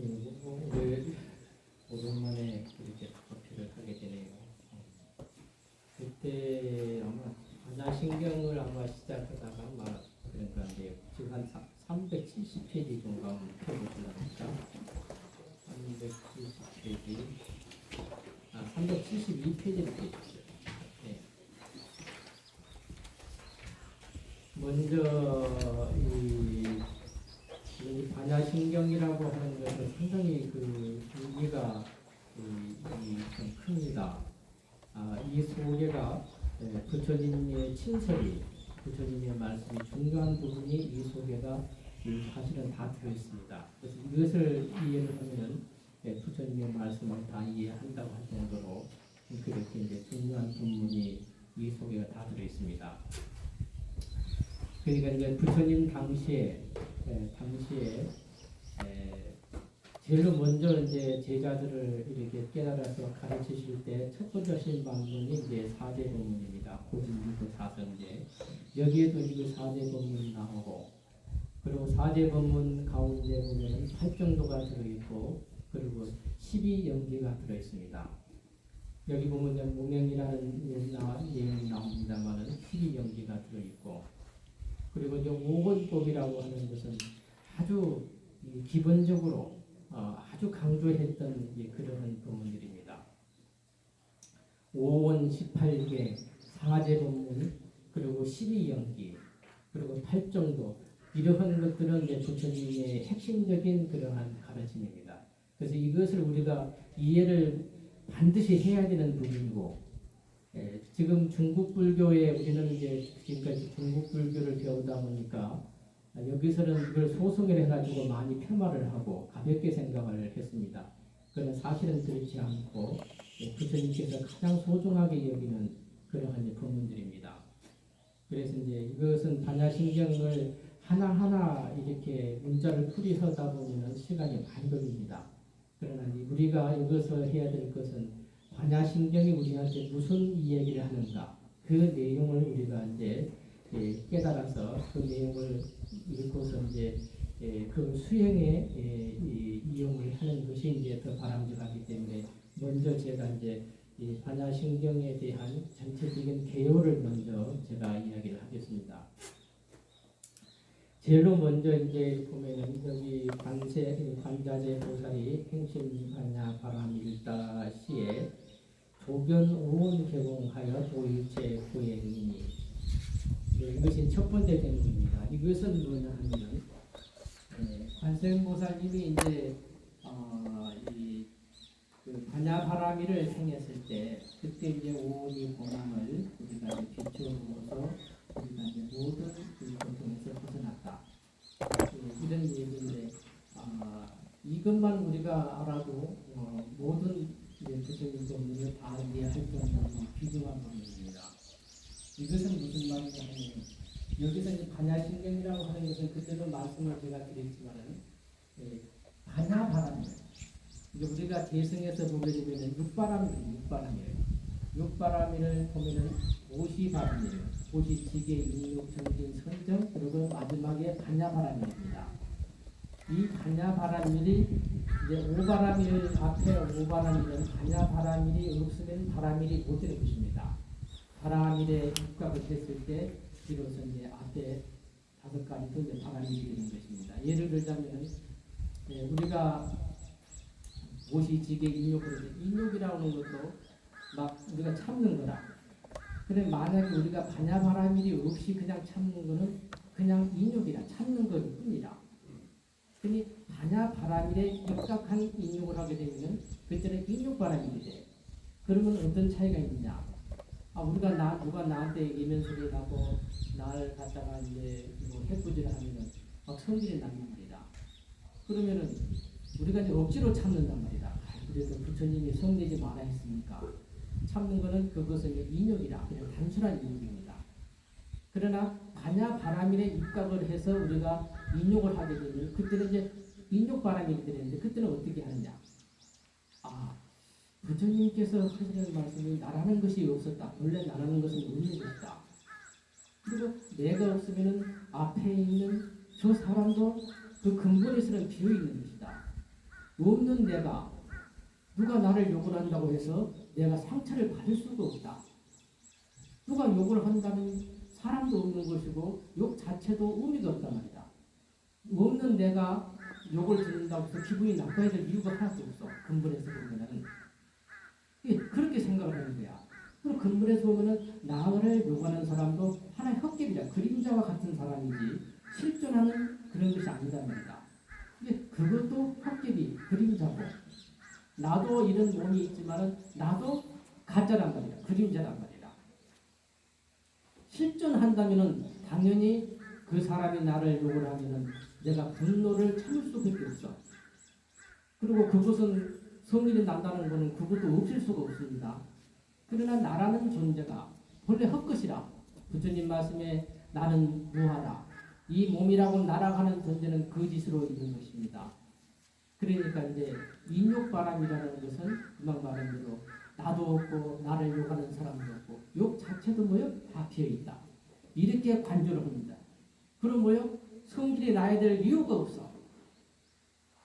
오늘 오랜만에 이렇게 커피를 하게 되네요. 그때 아마 반야신경을 아마 시작하다가 아마 그런 건데요. 지금 한 370페이지 정도 한번 펴보시려니까 370페이지 372페이지를 펴주세요. 네. 먼저 이 반야신경이라고 하는 것은 상당히 그 의미가 좀 큽니다. 이 소개가 부처님의 친설이 부처님의 말씀이 중요한 부분이 이 소개가 사실은 다 들어있습니다. 그래서 이것을 이해를 하면은 부처님의 말씀을 다 이해한다고 할 정도로 그렇게 이제 중요한 부분이 이 소개가 다 들어있습니다. 그러니까 이제 부처님 당시에 제일로 먼저 이제 제자들을 이렇게 깨달아서 가르치실 때 첫 번째 하신 방문이 이제 사제법문입니다. 고진부터 사성제. 여기에도 이거 사제법문 나오고, 그리고 사제법문 가운데 보면은 8정도가 들어있고, 그리고 12연기가 들어있습니다. 여기 보면 이제 무명이라는 내용이 나옵니다만은 12연기가 들어있고, 그리고 이제 오건법이라고 하는 것은 아주 기본적으로 아주 강조했던 그런 법문들입니다. 5원 18개, 사제법문, 그리고 12연기, 그리고 8정도 이러한 것들은 이제 부처님의 핵심적인 그러한 가르침입니다. 그래서 이것을 우리가 이해를 반드시 해야 되는 부분이고, 지금 중국 불교에 우리는 이제 지금까지 중국 불교를 배우다 보니까 여기서는 이걸 소송을 해가지고 많이 폄하를 하고 가볍게 생각을 했습니다. 그러나 사실은 그렇지 않고 부처님께서 가장 소중하게 여기는 그러한 법문들입니다. 그래서 이제 이것은 반야신경을 하나하나 이렇게 문자를 풀이하다 보면 시간이 많이 걸립니다. 그러나 우리가 여기서 해야 될 것은 반야신경이 우리한테 무슨 이야기를 하는가, 그 내용을 우리가 이제 깨달아서 그 내용을 읽고서 이제 그 수행에 이용을 하는 것이 이제 더 바람직하기 때문에 먼저 제가 이제 이 반야신경에 대한 전체적인 개요를 먼저 제가 이야기를 하겠습니다. 제일로 먼저 이제 보면은 여기 관자재 보살이 행심 반야 바람 일다 시에 조견 오원 개공하여 도일체 구행이니, 이것이 첫 번째 제목입니다. 이것은 뭐냐 하면 관세음보살님이 이제 그 반야바라미를 행했을 때 그때 이제 오원이 본함을 우리가 이제 비추어서 우리가 이제 모든 고통에서 벗어났다, 이런 얘기인데 이것만 우리가 알아도 모든 부처님 법문을 다 이해할 정도로 귀중한 법문입니다. 이것은 무슨 말이냐 하면, 여기서 이제 반야신경이라고 하는 것은 그때도 말씀을 제가 드렸지만은 반야바람이에요. 이제 우리가 대승에서 보게 되면은 육바람이에요. 육바람을 보면은 오시바람이에요. 오시, 지계, 인육, 정진, 선정, 그리고 마지막에 반야바람입니다. 이 반야바람일이 이제 오바람일 앞에 오바람일은 반야바람일이 없으면 바람일이 못 되는 것입니다. 바람일에 육각을 했을 때 비로소 이제 앞에 5가지 더 이제 바람일이 되는 것입니다. 예를 들자면은 우리가 오시, 지계, 인욕으로 인욕이라고 하는 것도 막 우리가 참는 거라. 그런데 만약에 우리가 반야바람일이 없이 그냥 참는 거는 그냥 인욕이라 참는 것 뿐이라. 그러니 반야바람일에 입각한 인욕을 하게 되면 그때는 인욕바람일이 돼. 그러면 어떤 차이가 있느냐? 우리가 누가 나한테 이면소리를 하고 나를 갖다가 이제 뭐 해꾸지를 하면은 막 성질이 납니다. 그러면은 우리가 이제 억지로 참는단 말이다. 그래서 부처님이 성내지 마라 했으니까 참는 거는 그것은 인욕이라, 그냥 단순한 인욕입니다. 그러나 반야바람일에 입각을 해서 우리가 인욕을 하게 되면 그때는 이제 인욕바람일이 되는데 그때는 어떻게 하느냐? 부처님께서 하시는 말씀이 나라는 것이 없었다. 원래 나라는 것은 없는 것이다. 그리고 내가 없으면은 앞에 있는 저 사람도 그 근본에서는 비어 있는 것이다. 없는 내가 누가 나를 욕을 한다고 해서 내가 상처를 받을 수가 없다. 누가 욕을 한다면 사람도 없는 것이고 욕 자체도 의미가 없단 말이다. 없는 내가 욕을 듣는다고 해서 기분이 나빠야 될 이유가 하나도 없어. 근본에서 보면은 그렇게 생각을 하는 거야. 그럼 근본에서 보면은 나를 욕하는 사람도 하나의 헛개비다. 그림자와 같은 사람이지 실존하는 그런 것이 아니다 말이다. 그것도 헛개비, 그림자고 나도 이런 몸이 있지만은 나도 가짜란 말이다. 그림자란 말이다. 실존한다면은 당연히 그 사람이 나를 욕을 하면은 내가 분노를 참을 수밖에 없어. 그리고 그것은 성질이 난다는 것은 그것도 없을 수가 없습니다. 그러나 나라는 존재가 본래 헛것이라. 부처님 말씀에 나는 무하다. 이 몸이라고 날아가는 존재는 거짓으로 있는 것입니다. 그러니까 이제 인욕바람이라는 것은 금방 말한 대로 나도 없고 나를 욕하는 사람도 없고 욕 자체도 뭐요? 다 비어있다. 이렇게 관조를 합니다. 그럼 뭐요? 성질이 나야 될 이유가 없어.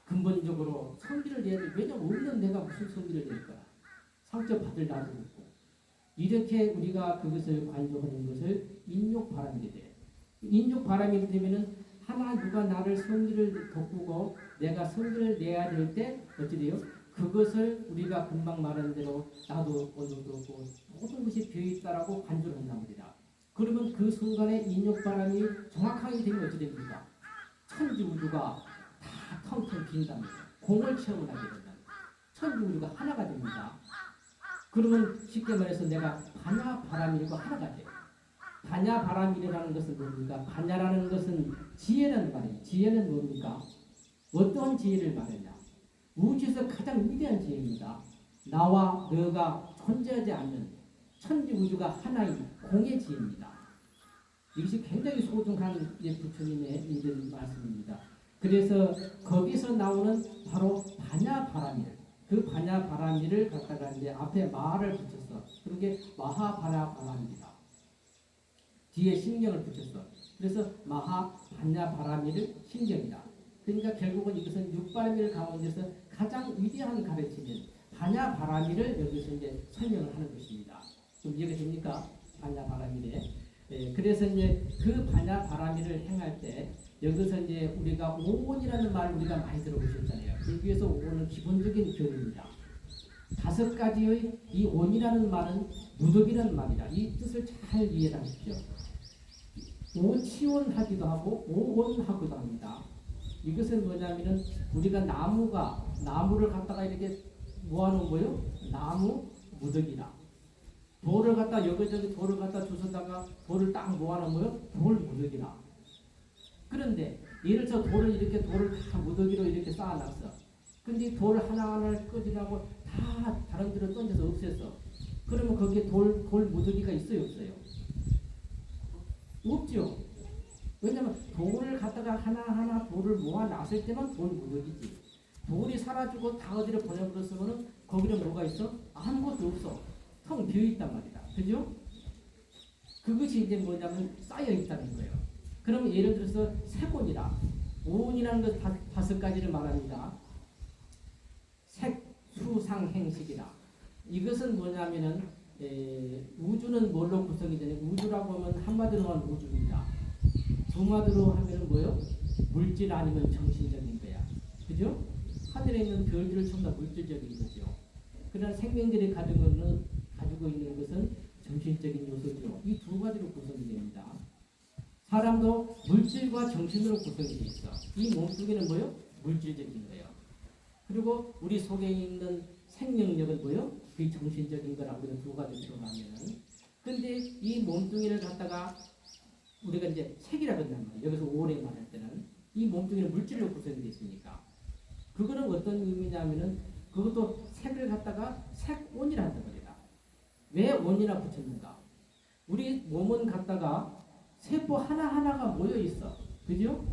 근본적으로 성질을 내야 돼. 왜냐면 없는 내가 무슨 성질을 낼까? 상처받을 나도 없고. 이렇게 우리가 그것을 관조하는 것을 인욕바람이 돼. 인욕바람이 되면은 하나 누가 나를 성질을 돋구고 내가 성질을 내야 될 때 어찌 돼요? 그것을 우리가 금방 말한 대로 나도 없고 너도 없고 모든 것이 비어있다라고 관조를 한단 말이다. 그러면 그 순간에 인욕바람이 정확하게 되면 어찌 됩니까? 천지우주가 다 텅텅 빈단 말이에요. 공을 체험을 하게 된다. 천지우주가 하나가 됩니다. 그러면 쉽게 말해서 내가 반야바람일과 하나가 돼요. 반야바람이라는 것은 뭡니까? 반야라는 것은 지혜라는 말이에요. 지혜는 뭡니까? 어떤 지혜를 말하냐? 우주에서 가장 위대한 지혜입니다. 나와 너가 존재하지 않는 천지우주가 하나인 공의 지혜입니다. 이것이 굉장히 소중한 부처님의 이런 말씀입니다. 그래서 거기서 나오는 바로 반야바라밀, 그 반야바라밀을 갖다가 이제 앞에 마를 붙였어. 그게 마하반야바라밀이다. 뒤에 신경을 붙였어. 그래서 마하반야바라밀을 신경이다. 그러니까 결국은 이것은 육바라밀 가운데서 가장 위대한 가르침인 반야바라밀을 여기서 이제 설명을 하는 것입니다. 좀 이해가 됩니까? 반야바라밀에. 그래서 이제 그 반야바라밀을 행할 때 여기서 이제 우리가 오온이라는 말을 우리가 많이 들어보셨잖아요. 그 위에서 오온은 기본적인 결입니다. 5가지의 이 온이라는 말은 무덕이라는 말이다. 이 뜻을 잘 이해하십시오. 오치온하기도 하고 오온하기도 합니다. 이것은 뭐냐면은 우리가 나무를 갖다가 이렇게 모아놓은 거요. 나무 무덕이라. 돌을 갖다 여기저기 돌을 갖다 주워다가 돌을 딱 모아놓으면 돌 무더기라. 그런데 예를 들어 돌을 다 무더기로 이렇게 쌓아놨어. 근데 돌 하나하나를 끄지라고 다 다른 데로 던져서 없앴어. 그러면 거기에 돌 무더기가 있어요, 없어요? 없죠. 왜냐면 돌을 갖다가 하나하나 돌을 모아놨을 때만 돌 무더기지. 돌이 사라지고 다 어디로 보내버렸으면 거기는 뭐가 있어? 아무것도 없어. 텅 비어있단 말이다. 그죠? 그것이 이제 뭐냐면 쌓여있다는 거예요. 그럼 예를 들어서 색온이라. 오온이라는 것 5가지를 말합니다. 색, 수, 상, 행식이라. 이것은 뭐냐면은 우주는 뭘로 구성이 되냐? 우주라고 하면 한마디로 하면 우주입니다. 두마디로 하면은 뭐요? 물질 아니면 정신적인 거야. 그죠? 하늘에 있는 별들을 전부 다 물질적인 거죠. 그러나 생명들이 가지고 있는 것은 정신적인 요소죠. 이 2가지로 구성이 됩니다. 사람도 물질과 정신으로 구성이 되어 있어. 이 몸뚱이는 뭐요? 물질적인 거예요. 그리고 우리 속에 있는 생명력은 뭐요? 그 정신적인 거라고 2가지 들어가면은. 근데 이 몸뚱이를 갖다가 우리가 이제 색이라고 한단 말이에요. 여기서 오래 말할 때는 이 몸뚱이는 물질로 구성이 되어 있으니까. 그거는 어떤 의미냐면은 그것도 색을 갖다가 색온이라 한단 말이다. 왜 온이라 붙였는가? 우리 몸은 갖다가 세포 하나하나가 모여 있어. 그죠?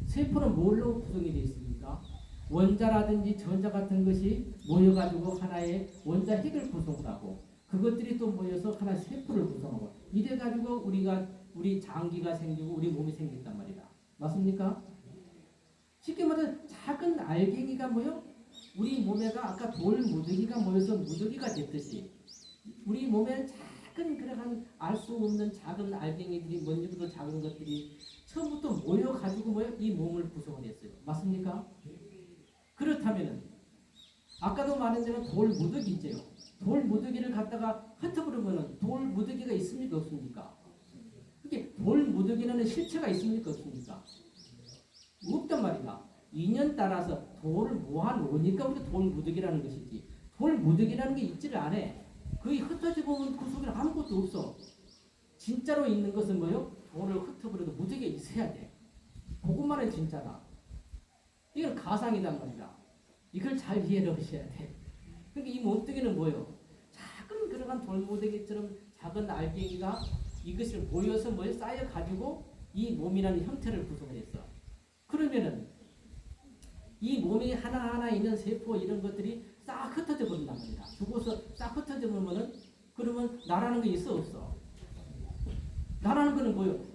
세포는 뭘로 구성이 되어 있습니까? 원자라든지 전자 같은 것이 모여가지고 하나의 원자 핵을 구성하고 그것들이 또 모여서 하나의 세포를 구성하고 이래가지고 우리 장기가 생기고 우리 몸이 생겼단 말이다. 맞습니까? 쉽게 말해서 작은 알갱이가 뭐요? 우리 몸에가 아까 돌 무더기가 모여서 무더기가 됐듯이 우리 몸에 작은 그러한 알 수 없는 작은 알갱이들이 먼지보다 작은 것들이 처음부터 모여가지고 이 몸을 구성을 했어요. 맞습니까? 그렇다면은 아까도 말한 대로 돌 무더기 있죠. 돌 무더기를 갖다가 흩어버리면은 돌 무더기가 있습니까? 없습니까? 그게 돌 무더기는 실체가 있습니까? 없습니까? 없단 말이다. 인연 따라서 돌을 모아놓으니까 우리가 돌 무더기라는 것이지. 돌 무더기라는 게 있지를 않아. 거의 흩어지고 보면 그 속에는 아무것도 없어. 진짜로 있는 것은 뭐요? 돌을 흩어버려도 무더기가 있어야 돼. 그것만은 진짜다. 이건 가상이단 말이다. 이걸 잘 이해를 하셔야 돼. 그러니까 이 몸뚱이는 뭐요? 작은 그러한 돌무더기처럼 작은 알갱이가 이것을 모여서 쌓여가지고 이 몸이라는 형태를 구성을 했어. 그러면은 이 몸이 하나하나 있는 세포 이런 것들이 싹 흩어져 버린단 말이다. 죽어서 싹 흩어져 버리면은 그러면 나라는 게 있어 없어? 나라는 거는 뭐요?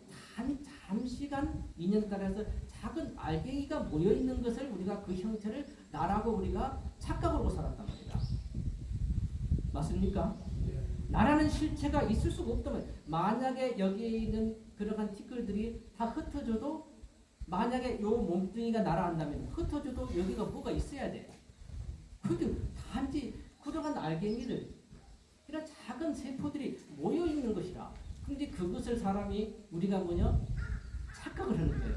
잠시간 인연 따라서 작은 알갱이가 모여 있는 것을 우리가 그 형태를 나라고 우리가 착각하고 살았단 말이다. 맞습니까? 나라는 실체가 있을 수가 없다면 만약에 여기에 있는 그러한 티끌들이 다 흩어져도 만약에 요 몸뚱이가 날아간다면 흩어져도 여기가 뭐가 있어야 돼. 근데 단지 그러한 알갱이를 이런 작은 세포들이 모여 있는 것이라. 근데 그것을 사람이 우리가 착각을 하는 거예요.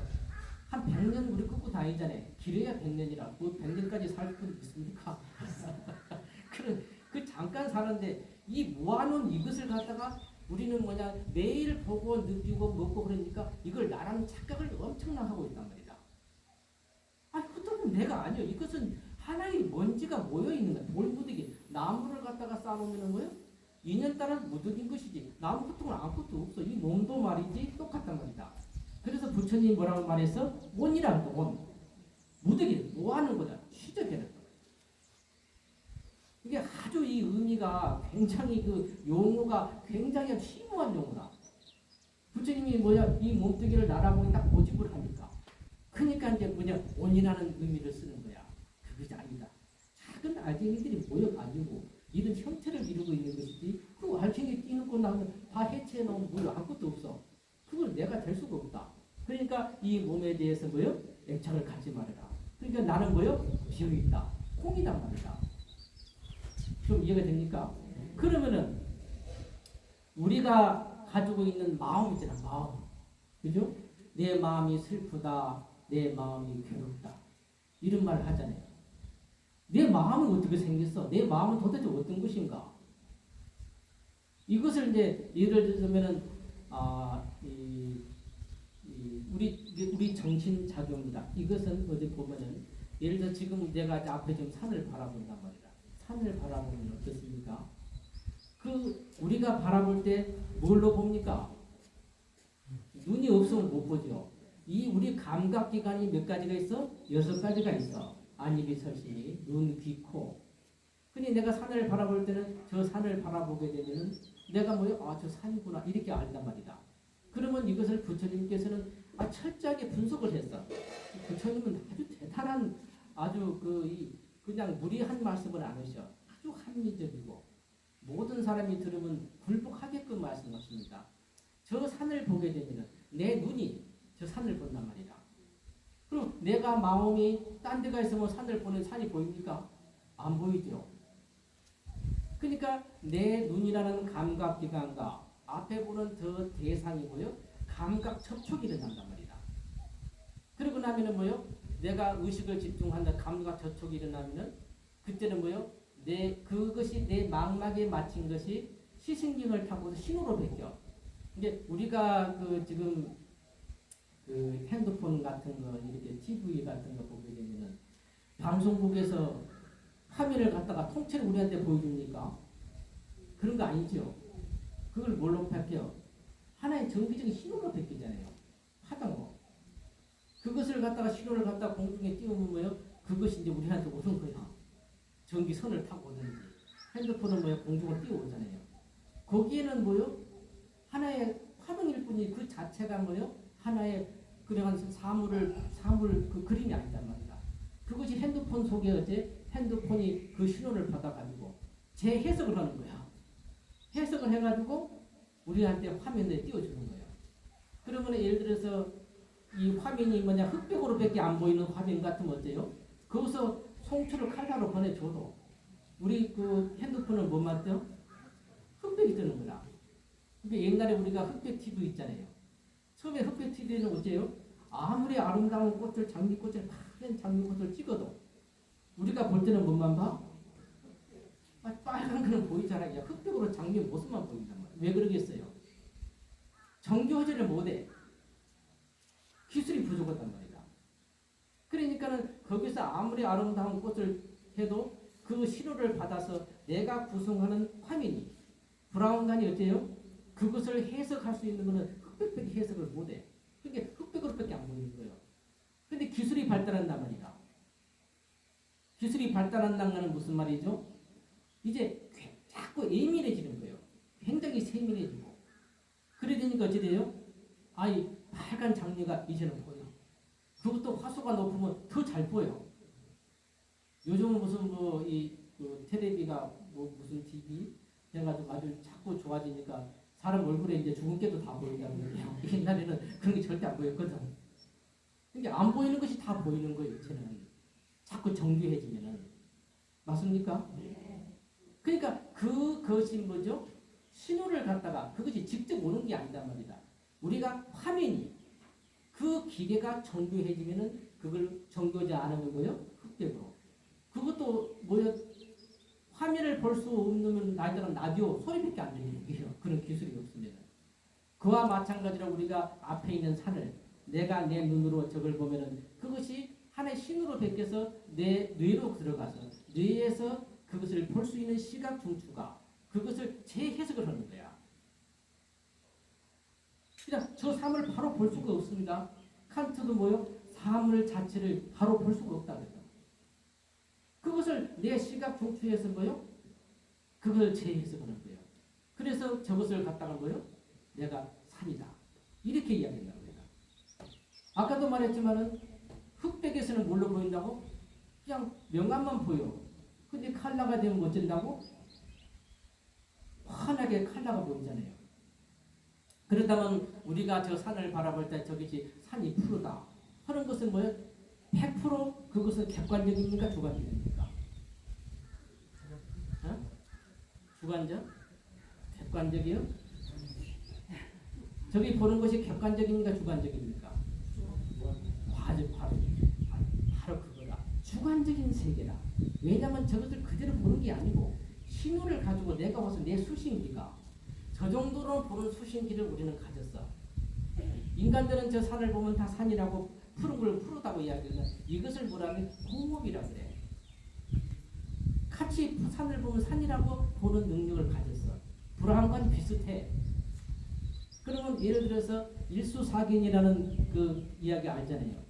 한 100년 우리 끌고 다니잖아요. 길어야 100년이라. 그 100년까지 살 분 있습니까? 그 잠깐 사는데 이 모아놓은 이것을 갖다가 우리는 매일 보고 느끼고 먹고 그러니까 이걸 나라는 착각을 엄청나게 하고 있단 말이다. 그것은 내가 아니요. 이것은 하나의 먼지가 모여있는 거야. 돌무더기. 나무를 갖다가 쌓아놓으면 뭐예요? 인연 따라 무더기인 것이지. 나무 같은 건 아무것도 없어. 이 몸도 말이지 똑같단 말이다. 그래서 부처님이 뭐라고 말했어? 온이라는 거, 온. 무더기를 모아놓은 거다. 취적해는 거. 이게 아주 이 의미가 굉장히 그 용어가 굉장히 심오한 용어다. 부처님이 이 몸뚱이를 나라보니 딱 고집을 하니까. 그러니까 이제 온이라는 의미를 쓰는 거야. 그것이 아니다. 작은 알갱이들이 모여가지고 이런 형태를 이루고 있는 것이지 그 알갱이 끼놓고 나면 다 해체해놓으면 아무것도 없어. 그걸 내가 될 수가 없다. 그러니까 이 몸에 대해서 애착을 갖지 말아라. 그러니까 나는 비어있다.空이단 말이다. 좀 이해가 됩니까? 그러면은 우리가 가지고 있는 마음 있잖아. 마음. 그죠? 내 마음이 슬프다. 내 마음이 괴롭다. 이런 말을 하잖아요. 내 마음은 어떻게 생겼어? 내 마음은 도대체 어떤 것인가? 이것을 이제 예를 들면은 우리 정신 작용이다. 이것은 어디 보면은 예를 들어 지금 내가 앞에 좀 산을 바라본단 말이다. 산을 바라보면 어떻습니까? 우리가 바라볼 때 뭘로 봅니까? 눈이 없으면 못 보죠. 우리 감각기관이 몇 가지가 있어? 6가지가 있어. 안입이 설시, 눈, 귀, 코. 근데 내가 산을 바라볼 때는 저 산을 바라보게 되면은 내가 저 산이구나 이렇게 알단 말이다. 그러면 이것을 부처님께서는 철저하게 분석을 했어. 부처님은 아주 대단한 아주 그냥 무리한 말씀을 안 하셔. 아주 합리적이고 모든 사람이 들으면 굴복하게끔 말씀하십니다. 저 산을 보게 되면 내 눈이 저 산을 본단 말이다. 그럼 내가 마음이 딴 데가 있으면 산을 보는 산이 보입니까? 안 보이죠. 그러니까 내 눈이라는 감각기관과 앞에 보는 저 대상이 감각 접촉이 일어난단 말이다. 그러고 나면은 내가 의식을 집중한다. 감각 접촉이 일어나면은 그때는 그것이 내 망막에 맞힌 것이 시신경을 타고서 신호로 바뀌어. 이제 우리가 지금 핸드폰 같은 거 이렇게 TV 같은 거 보게 되면은 방송국에서 화면을 갖다가 통째로 우리한테 보여줍니까? 그런 거 아니죠. 그걸 뭘로 바뀌어? 하나의 정기적인 신호로 바뀌잖아요. 하던 그것을 갖다가 신호를 갖다가 공중에 띄우면 그것이 이제 우리한테 오는 거야. 전기선을 타고 오든지 핸드폰은 공중을 띄워오잖아요. 거기에는 하나의 화면일 뿐이 그 자체가 하나의 그러한 사물 그 그림이 아니단 말이다. 그것이 핸드폰 속에 핸드폰이 그 신호를 받아가지고 재해석을 하는 거야. 해석을 해가지고 우리한테 화면에 띄워주는 거예요. 그러면 예를 들어서 이 화면이 뭐냐 흑백으로밖에 안 보이는 화면 같으면 어때요? 거기서 송출을 칼라로 보내줘도 우리 그 핸드폰은 뭐만 떠? 흑백이 뜨는 거라. 근데 옛날에 우리가 흑백 TV 있잖아요. 처음에 흑백 TV는 어때요? 아무리 아름다운 꽃을 장미꽃을 많은 장미꽃을 찍어도 우리가 볼 때는 뭐만 봐? 빨간 거는 보이잖아요. 흑백으로 장미 모습만 보인단 말이에요. 왜 그러겠어요? 정교하지를 못해. 기술이 부족하단 말이다. 그러니까는 거기서 아무리 아름다운 꽃을 해도 그 신호를 받아서 내가 구성하는 화면이 브라운관이 어때요? 그것을 해석할 수 있는 것은 흑백밖에 해석을 못해. 그게 흑백으로밖에 안 보이는 거예요. 근데 기술이 발달한단 말이다. 기술이 발달한다는 것은 무슨 말이죠? 이제 자꾸 예민해지는 거예요. 굉장히 세밀해지고. 그러니까 어찌 돼요? 아이 빨간 장미가 이제는 보여. 그것도 화소가 높으면 더 잘 보여. 요즘은 무슨 그 텔레비가 무슨 TV 해가지고 아주 자꾸 좋아지니까 사람 얼굴에 이제 주근깨도 다 보인다는 거예요. 옛날에는 그런 게 절대 안 보였거든. 근데 안 보이는 것이 다 보이는 거예요. 이제는 자꾸 정교해지면은 맞습니까? 그러니까 그것이 뭐죠? 신호를 갖다가 그것이 직접 오는 게 아니단 말이다. 우리가 화면이 그 기계가 정교해지면은 그걸 정교하지 않은 거고요. 흑백으로. 그것도 뭐야? 화면을 볼 수 없는 나이들은 라디오 소리밖에 안 들리는 거예요. 그런 기술이 없으면. 그와 마찬가지로 우리가 앞에 있는 산을 내가 내 눈으로 저걸 보면은 그것이 하나의 신호로 베껴서 내 뇌로 들어가서 뇌에서 그것을 볼 수 있는 시각 중추가 그것을 재해석을 하는 거야. 그냥 저 사물을 바로 볼 수가 없습니다. 칸트도 뭐요? 사물 자체를 바로 볼 수가 없다 그래요. 그것을 내 시각 중추에서 뭐요? 그걸 재해석하는 거예요. 그래서 저것을 갖다가 뭐요? 내가 산이다. 이렇게 이야기한다고 해요. 아까도 말했지만은 흑백에서는 뭘로 보인다고? 그냥 명암만 보여. 근데 칼라가 되면 어쩐다고? 환하게 칼라가 보이잖아요. 그렇다면 우리가 저 산을 바라볼 때 저것이 산이 푸르다 하는 것은 뭐예요? 100% 그것은 객관적입니까? 주관적입니까? 어? 주관적? 객관적이요? 저기 보는 것이 객관적입니까? 주관적입니까? 바로 그거다. 주관적인 세계다. 왜냐하면 저것을 그대로 보는 게 아니고 신호를 가지고 내가 와서 내 수신기가 저 정도로 보는 수신기를 우리는 가졌어. 인간들은 저 산을 보면 다 산이라고 푸른 걸 푸르다고 이야기하는 이것을 뭐라면 공업이라 그래. 같이 산을 보면 산이라고 보는 능력을 가졌어. 불안관이 비슷해. 그러면 예를 들어서 일수사견이라는 그 이야기 알잖아요.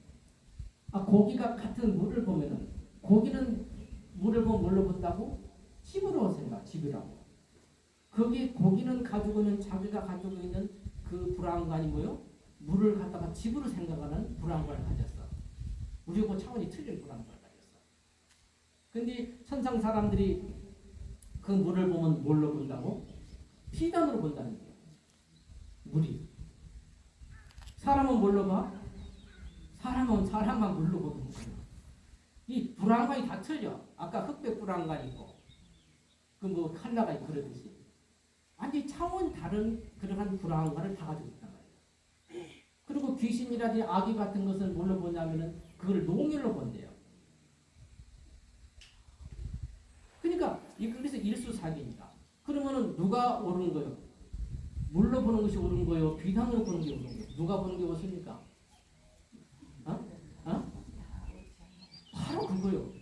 고기가 같은 물을 보면은 고기는 물을 보면 뭘로 본다고? 집으로 생각, 집이라고. 거기 고기는 가지고 있는 자기가 가지고 있는 그 불안관이 뭐요? 물을 갖다가 집으로 생각하는 불안관을 가졌어. 우리하고 차원이 틀린 불안관을 가졌어. 근데 천상 사람들이 그 물을 보면 뭘로 본다고? 피단으로 본다는 거예요. 물이. 사람은 뭘로 봐? 사람은 사람만 물로 보는 거예요. 이 불안관이 다 틀려. 아까 흑백 불안관이 있고 그 뭐 칼라가 있고 그러듯이 완전히 차원 다른 그러한 불안관을 다 가지고 있단 말이에요. 그리고 귀신이라든지 아기 같은 것은 뭘로 보냐면은 그걸 농열로 본대요. 그러니까 그래서 일수사기입니다. 그러면은 누가 옳은 거예요? 물로 보는 것이 옳은 거예요? 비단으로 보는 게 옳은 거예요? 누가 보는 게 옳습니까? 바로 그거요.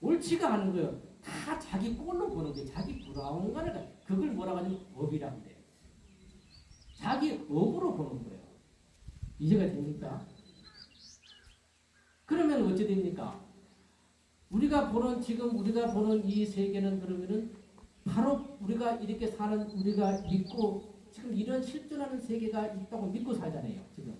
옳지가 않은 거예요. 다 자기 꼴로 보는 거예요. 자기 불안관을 그걸 뭐라고 하냐면 업이라고 해요. 자기 업으로 보는 거예요. 이해가 됩니까? 그러면 어찌 됩니까? 우리가 보는 이 세계는 그러면은 바로 우리가 이렇게 사는 우리가 믿고 지금 이런 실존하는 세계가 있다고 믿고 살잖아요. 지금.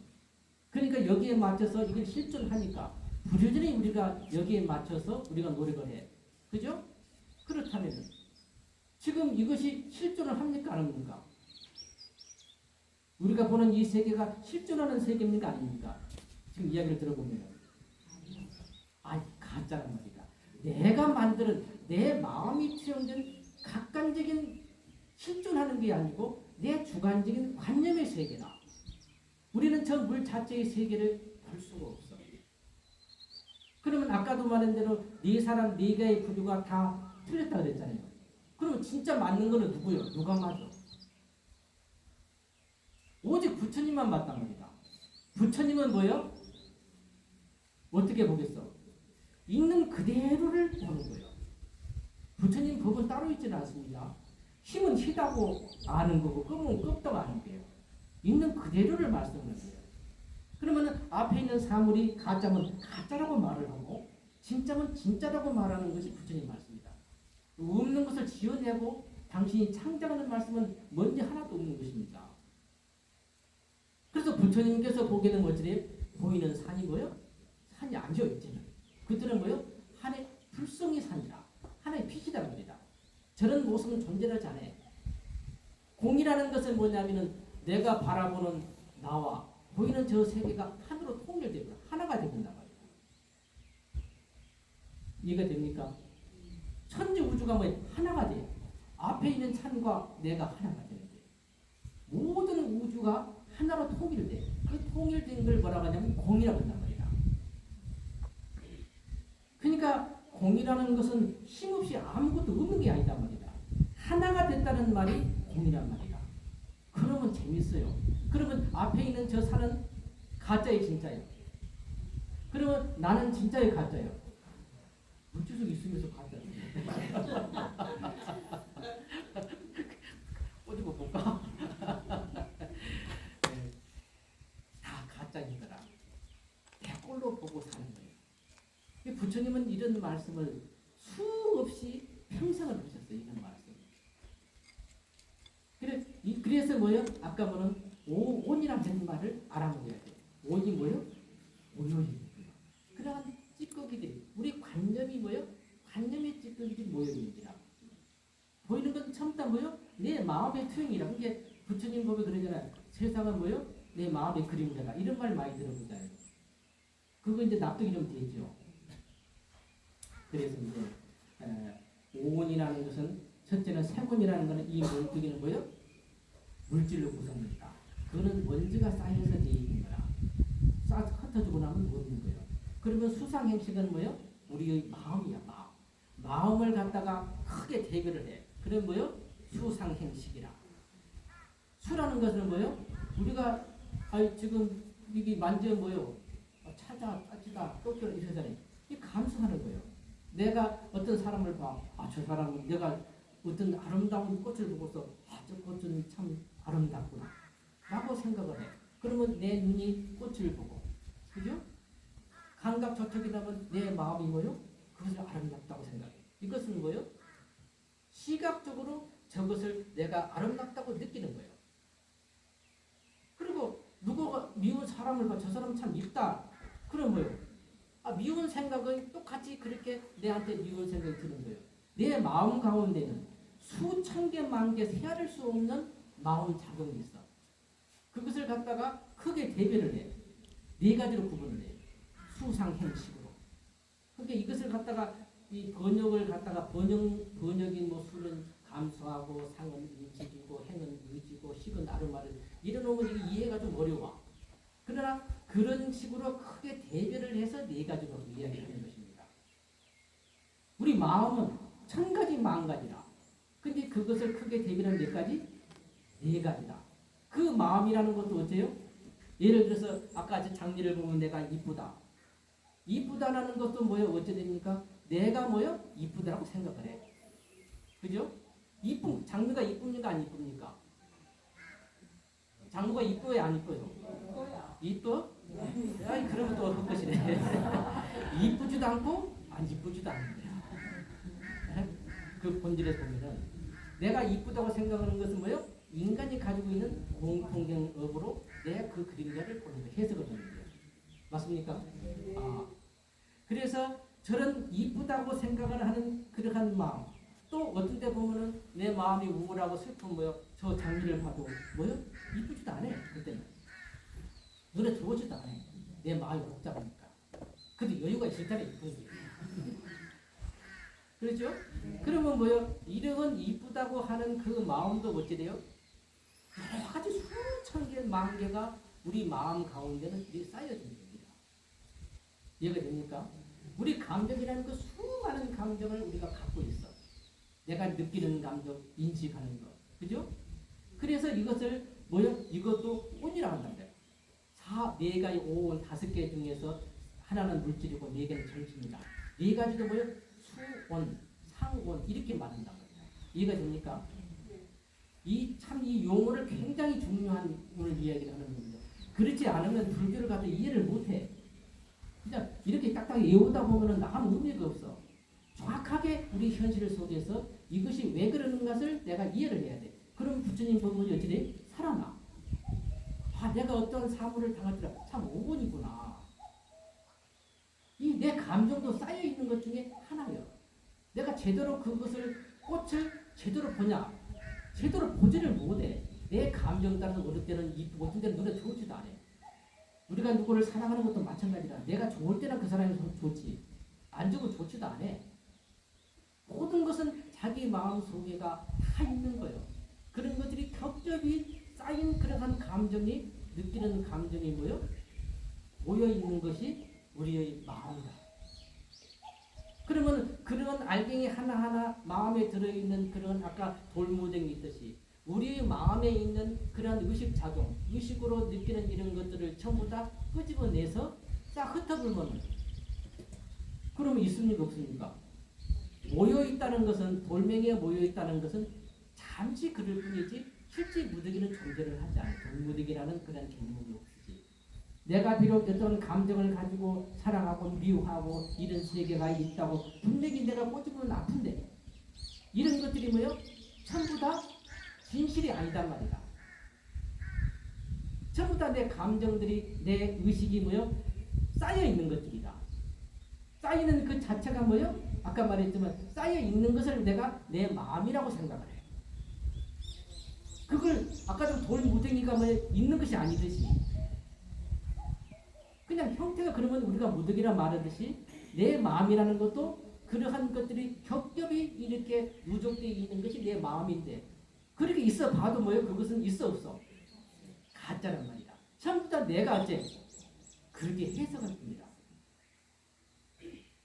그러니까 여기에 맞춰서 이걸 실존하니까 부지런히 우리가 여기에 맞춰서 우리가 노력을 해. 그죠? 그렇다면 지금 이것이 실존을 합니까? 안 합니까? 우리가 보는 이 세계가 실존하는 세계입니까? 아닙니까? 지금 이야기를 들어보면 가짜란 말이다. 내가 만드는 내 마음이 투영된 객관적인 실존하는 게 아니고 내 주관적인 관념의 세계다. 우리는 저 물 자체의 세계를 볼 수가 없어. 그러면 아까도 말한 대로 네 사람 네 개의 부류가 다 틀렸다 그랬잖아요. 그러면 진짜 맞는 거는 누구요? 누가 맞아? 오직 부처님만 맞단 말이다. 부처님은 뭐예요? 어떻게 보겠어? 있는 그대로를 보는 거예요. 부처님 법은 따로 있지는 않습니다. 힘은 희다고 아는 거고 끔은 껍다고 아는 거예요. 있는 그대로를 말씀하는 거예요. 그러면 앞에 있는 사물이 가짜면 가짜라고 말을 하고 진짜면 진짜라고 말하는 것이 부처님 말씀입니다. 없는 것을 지어내고 당신이 창작하는 말씀은 뭔지 하나도 없는 것입니다. 그래서 부처님께서 보기에는 뭐지? 보이는 산이 뭐요? 산이 아니죠, 이제는. 그들은 뭐요? 하나의 불성이 산이라. 하나의 빛이다 합니다. 저런 모습은 존재하지 않아요. 공이라는 것은 뭐냐면은 내가 바라보는 나와 보이는 저 세계가 하나로 통일되고 하나가 된단 말이에요. 이해가 됩니까? 천지 우주가 뭐예요? 하나가 돼요. 앞에 있는 산과 내가 하나가 되는데 모든 우주가 하나로 통일돼. 그 통일된 걸 뭐라고 하냐면 공이라고 한단 말이야. 그러니까 공이라는 것은 힘없이 아무것도 없는 게 아니다 말이다. 하나가 됐다는 말이 공이란 말이다. 그러면 재밌어요. 그러면 앞에 있는 저 산은 가짜의 진짜예요. 그러면 나는 진짜의 가짜예요. 물주석 있으면서 가짜예요. 어디고 볼까? 다 가짜이더라. 내 꼴로 보고 사는 거예요. 부처님은 이런 말씀을 수없이 평생을 하셨어요. 이런 말씀. 그래서 뭐요? 아까 보는 온이라는 말을 알아먹어야 돼요. 온이 뭐요? 오요입니다. 그러한 찌꺼기들이 우리 관념이 뭐요? 관념의 찌꺼기들이 모여있느니라. 보이는 건 전부 다 뭐요? 내 마음의 투영이라. 그게 부처님 법에 그러잖아요. 세상은 뭐요? 내 마음의 그림자다. 이런 말 많이 들어보잖아요. 그거 이제 납득이 좀 되죠. 그래서 이제 오온이라는 것은 첫째는 세곤이라는 것은 이 물기는 뭐요? 물질로 구성된다. 그거는 먼지가 쌓여서 되어 있는 거야. 쌓아서 흩어지고 나면 없는 거예요. 그러면 수상행식은 뭐요? 우리의 마음이야, 마음. 마음을 갖다가 크게 대별을 해. 그럼 뭐요? 수상행식이라. 수라는 것은 뭐요? 우리가 지금 이게 만져 뭐요? 찾아, 따지다, 쫓겨 이러잖아요. 이 감수하는 거예요. 내가 어떤 사람을 봐. 저 사람은 내가 어떤 아름다운 꽃을 보고서 저 꽃은 참 아름답구나 라고 생각을 해. 그러면 내 눈이 꽃을 보고, 그죠? 감각 저촉이라면 내 마음이 뭐요? 그것을 아름답다고 생각해. 이것은 뭐요? 시각적으로 저것을 내가 아름답다고 느끼는 거예요. 그리고 누가 미운 사람을 봐. 저 사람 참 밉다. 그럼 뭐요? 미운 생각은 똑같이 그렇게 내한테 미운 생각이 드는 거예요. 내 마음 가운데는 수천 개, 만 개 세아릴 수 없는 마음 작용이 있어. 그것을 갖다가 크게 대별을 해. 네 가지로 구분을 해. 수상행식으로. 그러니까 이것을 갖다가 이 번역을 갖다가 번역인 뭐 수는 감수하고 상은 인치주고 행은 의지고 식은 아름아를 이래놓으면 이게 이해가 좀 어려워. 그러나 그런 식으로 크게 대별을 해서 네 가지로 이야기하는 것입니다. 우리 마음은 천 가지 만 가지라. 근데 그것을 크게 대별한 몇 가지? 네 가지다. 그 마음이라는 것도 어째요? 예를 들어서 아까 장미를 보면 내가 이쁘다. 이쁘다라는 것도 뭐예요? 어째 됩니까? 내가 뭐예요? 이쁘다라고 생각을 해. 그죠? 장미가 이쁩니까? 안 이쁩니까? 장미가 이뻐요? 안 이뻐요? 이뻐? 아이, 그러면 또 헛것이네. 이쁘지도 않고 안 이쁘지도 않는 거야. 그 본질에서 보면은 내가 이쁘다고 생각하는 것은 뭐예요? 인간이 가지고 있는 공통경업으로 내가 그 그림자를 보는 거예요. 해석을 하는 거예요. 맞습니까? 그래서 저런 이쁘다고 생각을 하는 그러한 마음. 또 어떤 때 보면은 내 마음이 우울하고 슬픈 저 장면을 봐도 이쁘지도 않아. 그때는 눈에 들어오지도 않아. 내 마음이 복잡하니까. 근데 여유가 있을 때는 이쁜 게. 그렇죠? 그러면 이런 이쁘다고 하는 그 마음도 어찌 돼요? 여러 가지 수천 개, 만 개가 우리 마음 가운데는 쌓여진 겁니다. 이해가 됩니까? 우리 감정이라는 그 수많은 감정을 우리가 갖고 있어. 내가 느끼는 감정, 인식하는 거. 그죠? 그래서 이것을 이것도 온이라고 한단다. 4가지, 5온, 5개 중에서 하나는 물질이고 4개는 정신이다. 4가지도 수온, 상온 이렇게 말한단 말이야. 이해가 됩니까? 이 용어를 굉장히 중요한 오늘 이야기를 하는 겁니다. 그렇지 않으면 불교를 가도 이해를 못해. 그냥 이렇게 딱딱 외우다 보면은 아무 의미가 없어. 정확하게 우리 현실 속에서 이것이 왜 그러는 것을 내가 이해를 해야 돼. 그럼 부처님 법문이 어찌 돼? 살아나. 내가 어떤 사물을 당할지라 참 오본이구나. 이 내 감정도 쌓여 있는 것 중에 하나예요. 내가 제대로 꽃을 제대로 보냐? 제대로 보지를 못해. 내 감정 따라서 어느 때는 이쁘고 어떤 때는 눈에 들어오지도 않아. 우리가 누구를 사랑하는 것도 마찬가지라. 내가 좋을 때는 그 사람이 좋지. 안 좋고 좋지도 않아. 모든 것은 자기 마음 속에가 다 있는 거예요. 그런 것들이 겹겹이 쌓인 그러한 감정이 느끼는 감정이 모여 있는 것이 우리의 마음이다. 그러면 그런 알갱이 하나하나 마음에 들어있는 그런 아까 돌무댕이 있듯이 우리의 마음에 있는 그런 의식작용, 의식으로 느끼는 이런 것들을 전부 다 끄집어내서 싹 흩어불면 그러면 있습니까 없습니까? 모여있다는 것은 돌멩이에 모여있다는 것은 잠시 그럴 뿐이지 실제 무더기는 존재를 하지 않아요. 돌무더기라는 그런 개념이 없지. 내가 비록 어떤 감정을 가지고 사랑하고 미워하고 이런 세계가 있다고 분명히 내가 꼬집으면 아픈데 이런 것들이 전부 다 진실이 아니단 말이다. 전부 다 내 감정들이 내 의식이 쌓여 있는 것들이다. 쌓이는 그 자체가 아까 말했지만 쌓여 있는 것을 내가 내 마음이라고 생각을 해. 그걸 아까도 돌무더기가 있는 것이 아니듯이 그냥 형태가 그러면 우리가 무더기라 말하듯이 내 마음이라는 것도 그러한 것들이 겹겹이 이렇게 누적되어 있는 것이 내 마음인데 그렇게 있어 봐도 그것은 있어 없어? 가짜란 말이다. 전부 다 내가 어째 그렇게 해석할 뿐이다.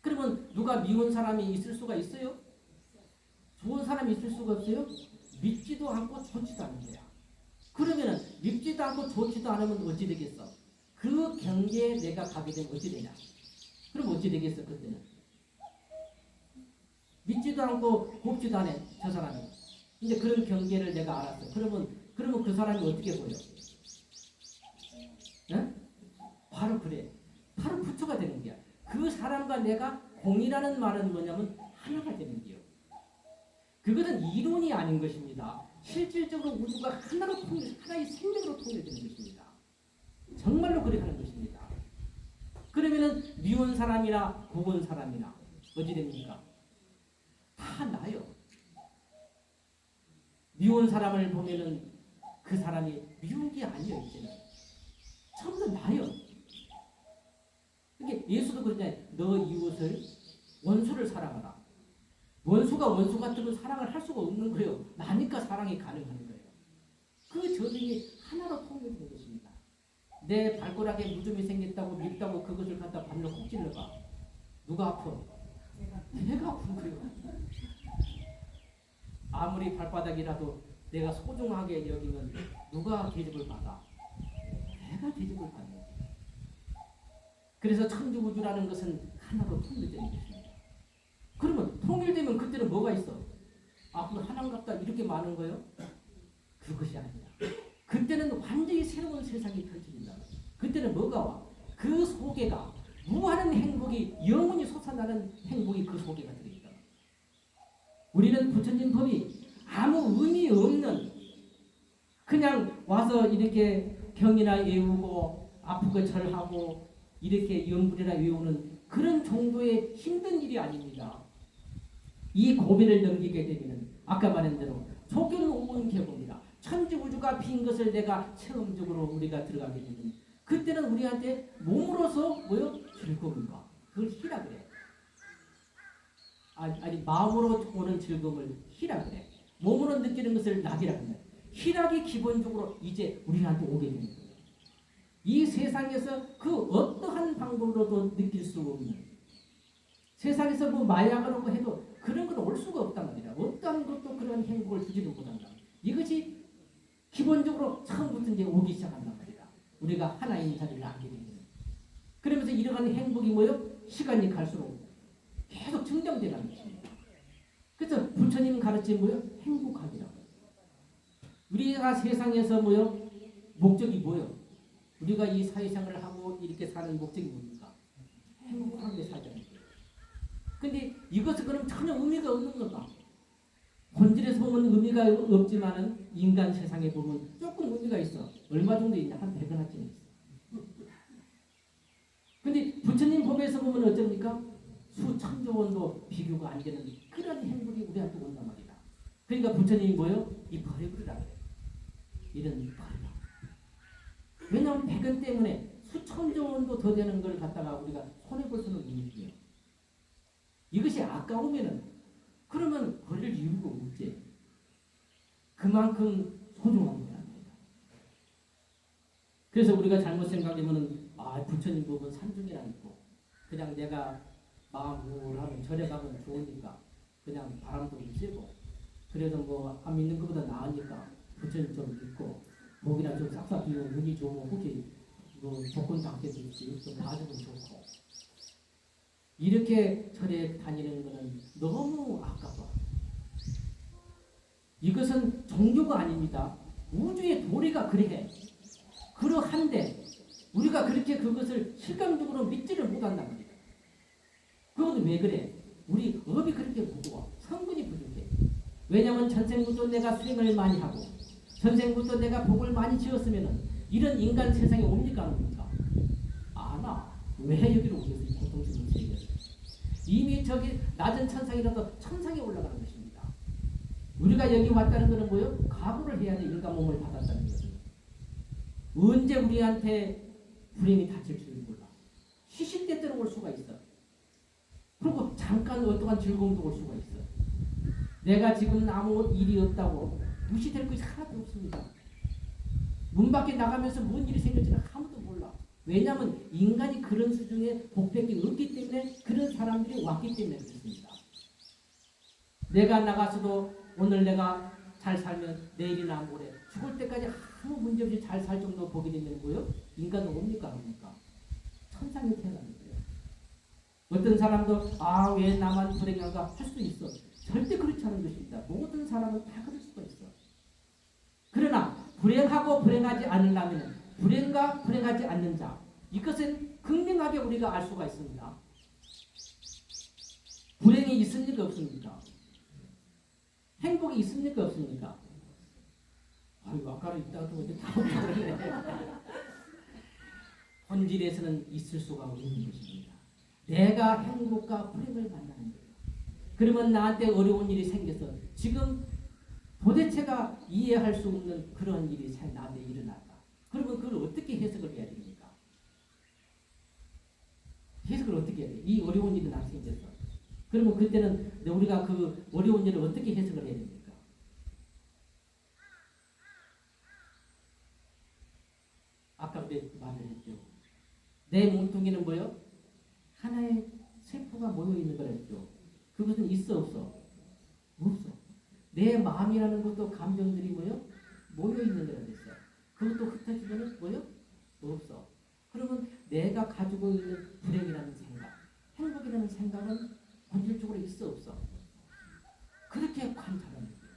그러면 누가 미운 사람이 있을 수가 있어요? 좋은 사람이 있을 수가 없어요? 믿지도 않고 좋지도 않은 거야. 그러면은 믿지도 않고 좋지도 않으면 어찌 되겠어? 그 경계에 내가 가게 되면 어찌 되냐? 그럼 어찌 되겠어 그때는? 믿지도 않고 곱지도 않아 저 사람이. 이제 그런 경계를 내가 알았어. 그러면 그 사람이 어떻게 보여? 네? 바로 그래. 바로 부처가 되는 거야. 그 사람과 내가 공이라는 말은 뭐냐면 하나가 되는 거예요. 그것은 이론이 아닌 것입니다. 실질적으로 우주가 하나의 생명으로 통일되는 것입니다. 정말로 그렇게 하는 것입니다. 그러면은 미운 사람이나 고운 사람이나 어찌 됩니까? 다 나요. 미운 사람을 보면은 그 사람이 미운 게 아니에요. 이제는 전부 다 나요. 그게 예수도 그러잖아요. 너 이웃을 원수를 사랑하라. 원수가 원수 같으면 사랑을 할 수가 없는 거예요. 나니까 사랑이 가능한 거예요. 그 저승이 하나로 통일되는 것입니다. 내 발가락에 무좀이 생겼다고 밉다고 그것을 갖다 발로 콕 찔러봐. 누가 아파? 내가 아픈 거예요. 아무리 발바닥이라도 내가 소중하게 여기면 누가 대접을 받아? 내가 대접을 받는 거예요. 그래서 천주우주라는 것은 하나로 통일되는 것입니다. 그러면 통일되면 그때는 뭐가 있어? 그럼 하나인갑다 이렇게 많은 거예요? 그것이 아니라 그때는 완전히 새로운 세상이 펼쳐진다. 그때는 뭐가 와? 그 속에가 무한한 행복이 영원히 솟아나는 행복이 그 속에가 들어있다. 우리는 부처님 법이 아무 의미 없는 그냥 와서 이렇게 경이나 외우고 아프고 절하고 이렇게 영불이나 외우는 그런 정도의 힘든 일이 아닙니다. 이 고비를 넘기게 되면 아까 말한 대로 소견온 계곡이다. 천지우주가 빈 것을 내가 체험적으로 우리가 들어가게 되면 그때는 우리한테 몸으로서 뭐요? 즐거움과 그걸 희라 그래. 아니 마음으로 오는 즐거움을 희라 그래. 몸으로 느끼는 것을 낙이라 그래. 희락이 기본적으로 이제 우리한테 오게 되는 거예요. 이 세상에서 그 어떠한 방법으로도 느낄 수 없는 세상에서 뭐 마약을 하고 해도 그런 건 올 수가 없단 말이야. 어떠한 것도 그런 행복을 주지도 못한다. 이것이 기본적으로 처음부터 이제 오기 시작한단 말이야. 우리가 하나인 자리를 알게 되는. 그러면서 이러한 행복이 뭐요? 시간이 갈수록 계속 증정되는 것입니다. 그래서 부처님 가르친 뭐요? 행복하기라고. 우리가 세상에서 뭐요? 목적이 뭐요? 우리가 이 사회생활을 하고 이렇게 사는 목적이 뭡니까? 행복하게 살자는 거예요. 근데 이것은 그럼 전혀 의미가 없는 건가? 본질에서 보면 의미가 없지만은 인간 세상에 보면 조금 의미가 있어. 얼마 정도 있냐? 한 100원어치는 있어. 근데 부처님 법에서 보면 어쩝니까? 수천조 원도 비교가 안 되는 그런 행복이 우리한테 온단 말이다. 그러니까 부처님이 뭐요? 이 버려버리라 그래. 이런 버리라. 왜냐하면 100원 때문에 수천조 원도 더 되는 걸 갖다가 우리가 손해볼 수는 없는 이것이 아까우면은 그러면 버릴 이유가 없지. 그만큼 소중한 거야. 그래서 우리가 잘못 생각하면은 부처님 법은 산중이라 있고 그냥 내가 마음 우울하면 절에 가면 좋으니까 그냥 바람도 쐬고 그래도 뭐 안 믿는 것보다 나으니까 부처님 좀 믿고 목이나 좀 싹싹 비우면 눈이 좋으면 혹시 뭐 복권 당첨도 있지 좀 봐주면 좋고 이렇게 절에 다니는 것은 너무 아까워. 이것은 종교가 아닙니다. 우주의 도리가 그래. 그러한데 우리가 그렇게 그것을 실감적으로 믿지를 못한단 말이야. 그건 왜 그래? 우리 업이 그렇게 무거워. 성분이 부족해. 왜냐하면 전생부터 내가 수행을 많이 하고 전생부터 내가 복을 많이 지었으면 이런 인간 세상에 옵니까 안 옵니까? 안 와. 왜 여기로 오겠어요? 고통스러운 세계에서. 이미 저기 낮은 천상이라도 천상에 올라가는 것입니다. 우리가 여기 왔다는 것은 뭐예요? 각오를 해야 돼. 인간 몸을 받았다는 것은. 언제 우리한테 불행이 닥칠 줄을 몰라. 시시때때로 올 수가 있어. 그리고 잠깐 어떠한 즐거움도 올 수가 있어. 내가 지금 아무 일이 없다고 무시될 것이 하나도 없습니다. 문 밖에 나가면서 뭔 일이 생길지는 아무도 몰라. 왜냐하면 인간이 그런 수준의 복백이 없기 때문에 그런 사람들이 왔기 때문에 그렇습니다. 내가 나가서도 오늘 내가 잘 살면 내일이나 모레 죽을 때까지 아무 문제 없이 잘 살 정도 보게 되면 뭐요? 인간은 옵니까 안 옵니까? 천상에 태어나는 거예요. 어떤 사람도 왜 나만 불행한가 할 수 있어. 절대 그렇지 않은 것입니다. 모든 사람은 다 그럴 수가 있어. 그러나 불행하고 불행하지 않으려면 불행과 불행하지 않는 자 이것은 극명하게 우리가 알 수가 있습니다. 불행이 있습니까 없습니까? 행복이 있습니까 없습니까? 아까는 있다가 또 어디 다 없네. 본질에서는 있을 수가 없는 것입니다. 내가 행복과 불행을 만나는 거예요. 그러면 나한테 어려운 일이 생겨서 지금 도대체가 이해할 수 없는 그런 일이 나한테 일어났다. 그러면 그걸 어떻게 해석을 해야 됩니까? 해석을 어떻게 해야 돼? 이 어려운 일이 나한테 생겼어. 그러면 그때는 우리가 그 어려운 일을 어떻게 해석을 해야 됩니까? 아까 말을 했죠. 내 몸뚱이는 뭐요? 하나의 세포가 모여있는 거랬죠. 그것은 있어 없어? 없어. 내 마음이라는 것도 감정들이 뭐요? 모여있는 거라 됐어. 그것도 흩어지면 뭐요? 없어. 그러면 내가 가지고 있는 불행이라는 생각, 행복이라는 생각은 본질적으로 있어 없어? 그렇게 관찰하는 거예요.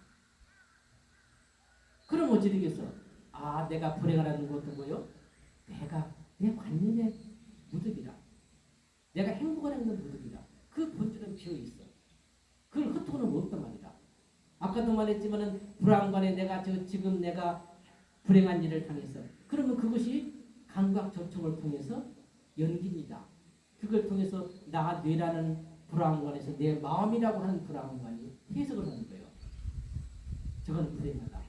그럼 어찌 되겠어? 내가 불행하다는 것도 뭐요? 내 관념의 무득이다. 내가 행복하다는 건 무득이다. 그 본질은 비어있어. 그걸 흩어놓으면 없단 말이다. 아까도 말했지만은 불안관에 지금 내가 불행한 일을 당했어. 그러면 그것이 감각저촉을 통해서 연기입니다. 그걸 통해서 나 뇌라는 불안관에서 내 마음이라고 하는 불안관이 해석을 하는 거예요. 저건 불행하다.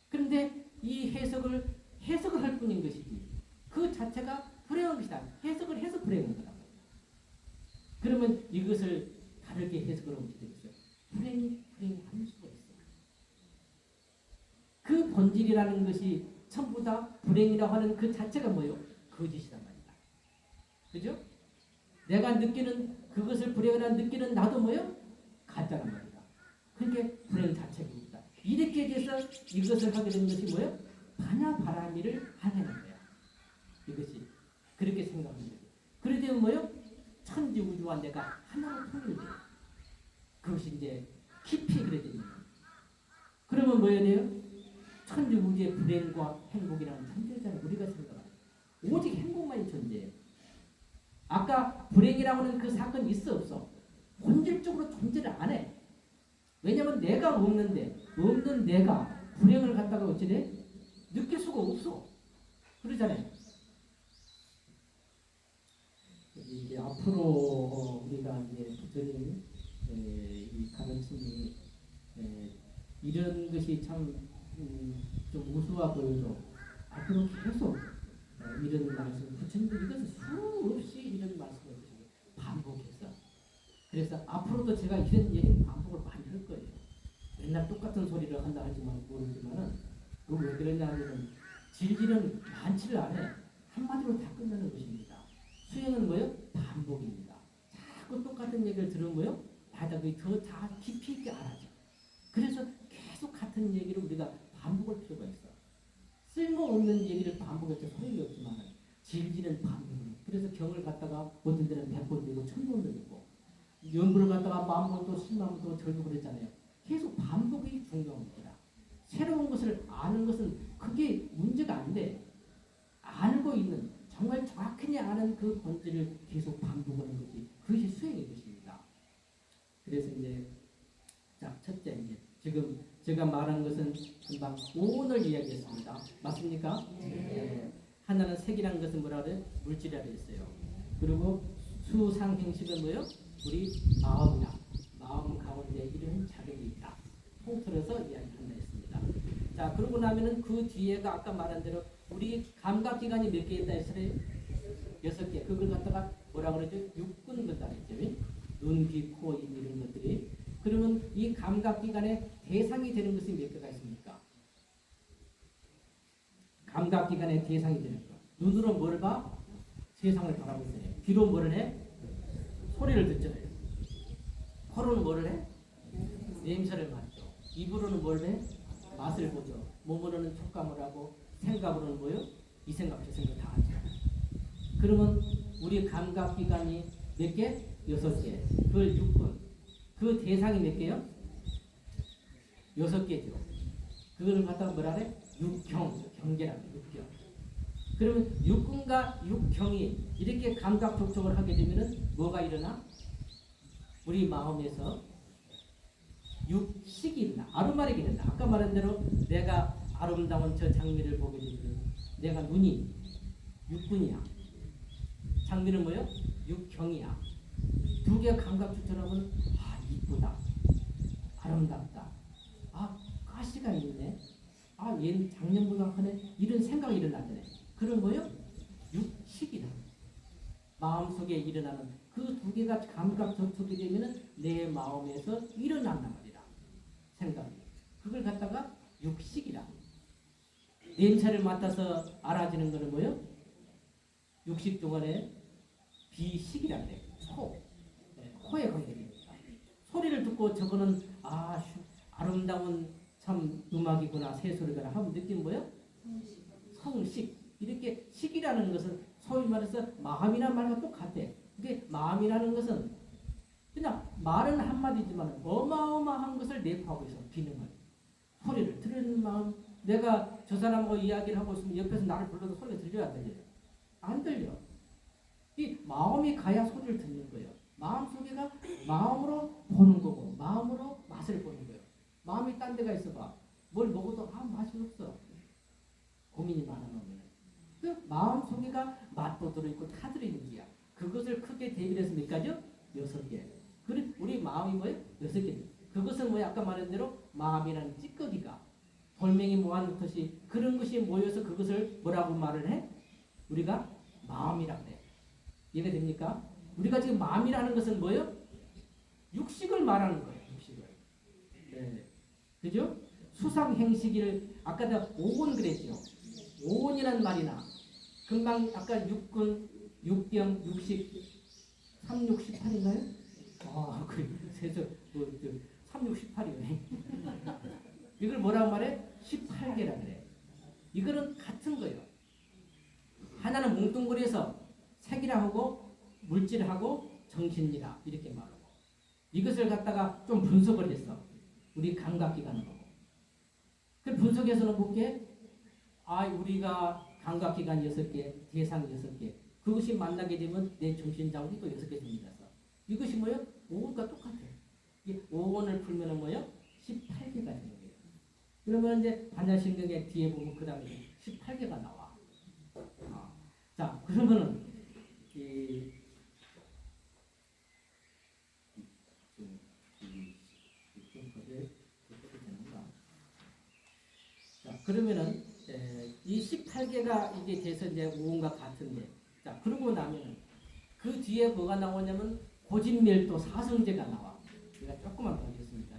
그런데 이 해석을 할 뿐인 것이지 그 자체가 불행한 것이다. 해석을 해서 불행한 거다. 그러면 이것을 다르게 해석을 하면 어떻게 되겠어요? 불행이 아닐 수가 있어. 그 본질이라는 것이 전부 다 불행이라고 하는 그 자체가 뭐예요? 거짓이란 말이다. 그죠? 내가 느끼는 그것을 불행이라 느끼는 나도 뭐예요? 가짜란 말이다. 그러니까 불행 자체가 없다. 이렇게 돼서 이것을 하게 되는 것이 뭐예요? 바나바라미를 하는 거야. 이것이 그렇게 생각하는 거예요. 그러게 되면 뭐예요? 천지 우주와 내가 하나로 통일돼요. 그것이 이제 깊이 그려지는 거예요. 그러면 뭐 해야 돼요? 천지 우주의 불행과 행복이라는 존재잖아요. 우리가 생각하는 오직 행복만이 존재해요. 아까 불행이라고 하는 그 사건이 있어 없어? 본질적으로 존재를 안 해. 왜냐하면 내가 없는 내가 불행을 갖다가 어찌돼? 느낄 수가 없어. 그러잖아요. 이제 앞으로 우리가 이제 부처님 이 가르침이 이런 것이 참 좀 우스워 보여도 앞으로 계속 이런 말씀 부처님들 이것을 수없이 이런 말씀을 반복해서 그래서 앞으로도 제가 이런 얘기는 반복을 많이 할 거예요. 맨날 똑같은 소리를 한다 하지만 모르지만은 그 왜 그러냐면은 질질은 많지를 않아요. 한마디로 다 끝나는 것입니다. 수행은 뭐예요? 반복입니다. 자꾸 똑같은 얘기를 들으면 뭐예요? 더 깊이 있게 알아죠. 그래서 계속 같은 얘기를 우리가 반복할 필요가 있어. 쓸모없는 얘기를 반복해서 소용이 없지만 질질은 반복입니다. 그래서 경을 갖다가 어떤 데는 100번 되고 1000번 되고 연구를 갖다가 10,000번 또 10만 번 절고 그랬잖아요. 계속 반복이 중요합니다. 새로운 것을 아는 것은 그게 문제가 안 돼. 알고 있는 정말 정확히 아는 그 본질을 계속 반복하는 것이 그것이 수행의 것입니다. 그래서 이제 자 첫째 이제 지금 제가 말한 것은 금방 오늘 이야기했습니다. 맞습니까? 네. 하나는 색이라는 것은 뭐라 그래요? 물질이라 그랬어요. 그리고 수상행식은 뭐예요? 우리 마음이나 마음 가운데 이런 자격이 있다. 통틀어서 이야기한다 했습니다. 자 그러고 나면은 그 뒤에가 아까 말한 대로 우리 감각기관이 몇 개 있다 했어요? 6개. 그걸 갖다가 뭐라 그러죠? 육군 건다 했죠. 눈, 귀, 코, 입 이런 것들이. 그러면 이 감각기관의 대상이 되는 것이 몇 개가 있습니까? 감각기관의 대상이 되는 것. 눈으로 뭘 봐? 세상을 바라보고 있어요. 귀로 뭐를 해? 소리를 듣잖아요. 코로는 뭐를 해? 냄새를 맡죠. 입으로는 뭘 해? 맛을 보죠. 몸으로는 촉감을 하고 생각으로는 뭐요? 이 생각 저 생각 다 하죠. 그러면 우리 감각기관이 몇 개? 6개. 그걸 6분. 그 대상이 몇 개요? 6개죠. 그거를 갖다가 뭐라 그래? 경계라고 육경. 그러면 육군과 육경이 이렇게 감각 접촉을 하게 되면은 뭐가 일어나? 우리 마음에서 육식이 일어나. 아름마력이 일어나. 아까 말한 대로 내가 아름다운 저 장미를 보게 되면 내가 눈이 육군이야. 장미는 뭐요? 육경이야. 두 개의 감각 추천하면 이쁘다. 아름답다. 가시가 있네. 얘는 작년보다 하네. 이런 생각이 일어나잖아요. 그런 거요? 육식이다. 마음속에 일어나는 그 두 개가 감각 접촉이 되면은 내 마음에서 일어난단 말이다. 생각이. 그걸 갖다가 육식이다. 냄새를 맡아서 알아지는 거는 뭐요? 육식 동안에 비식이라 그래. 코에 관계됩니다. 소리를 듣고 저거는 아름다운 참 음악이구나 새소리구나 하면 느끼는 뭐예요? 성식. 이렇게 식이라는 것은 소위 말해서 마음이라는 말과 똑같아. 그게 마음이라는 것은 그냥 말은 한마디지만 어마어마한 것을 내포하고 있어. 기능을. 소리를 들은 마음. 내가 저 사람하고 이야기를 하고 있으면 옆에서 나를 불러도 소리가 들려야 안 들려요? 안 들려. 이 마음이 가야 소리를 듣는 거예요. 마음속에가 마음으로 보는 거고 마음으로 맛을 보는 거예요. 마음이 딴 데가 있어봐. 뭘 먹어도 맛이 없어. 고민이 많아놓으면. 그 마음속에가 맛도 들어있고 다 들어있는 우리 마음이 뭐예요? 6개. 그것은 뭐예요? 아까 말한 대로 마음이라는 찌꺼기가 돌멩이 모아놓듯이 그런 것이 모여서 그것을 뭐라고 말을 해? 우리가 마음이라고 해. 이해가 됩니까? 우리가 지금 마음이라는 것은 뭐예요? 육식을 말하는 거예요. 육식을. 네. 그죠? 수상행식을 아까 내가 5원 그랬죠. 5원이란 말이나 금방 아까 육군, 육병, 육식 3, 6, 18인가요? 아, 그 세서 3, 6, 18이요. 이걸 뭐라고 말해? 18개라 그래. 이거는 같은 거예요. 하나는 뭉뚱그려서 색이라 하고 물질하고 정신이라 이렇게 말하고 이것을 갖다가 좀 분석을 했어. 우리 감각기관으로. 그 분석해서는 볼게 우리가 감각기관 6개, 대상 6개 그것이 만나게 되면 내 정신자원이 또 6개 생겨서 이것이 뭐예요? 5원과 똑같아요. 이 5원을 풀면은 뭐예요? 18개가 되는 거예요. 그러면 이제 반야신경의 뒤에 보면 그 다음에 18개가 나와. 자, 그러면은 자, 그러면은 이 18개가 이게 돼서 이제 5원과 같은데, 자, 그러고 나면은 그 뒤에 뭐가 나오냐면 고진멸도 사성제가 나와. 제가 조금만 더 하겠습니다.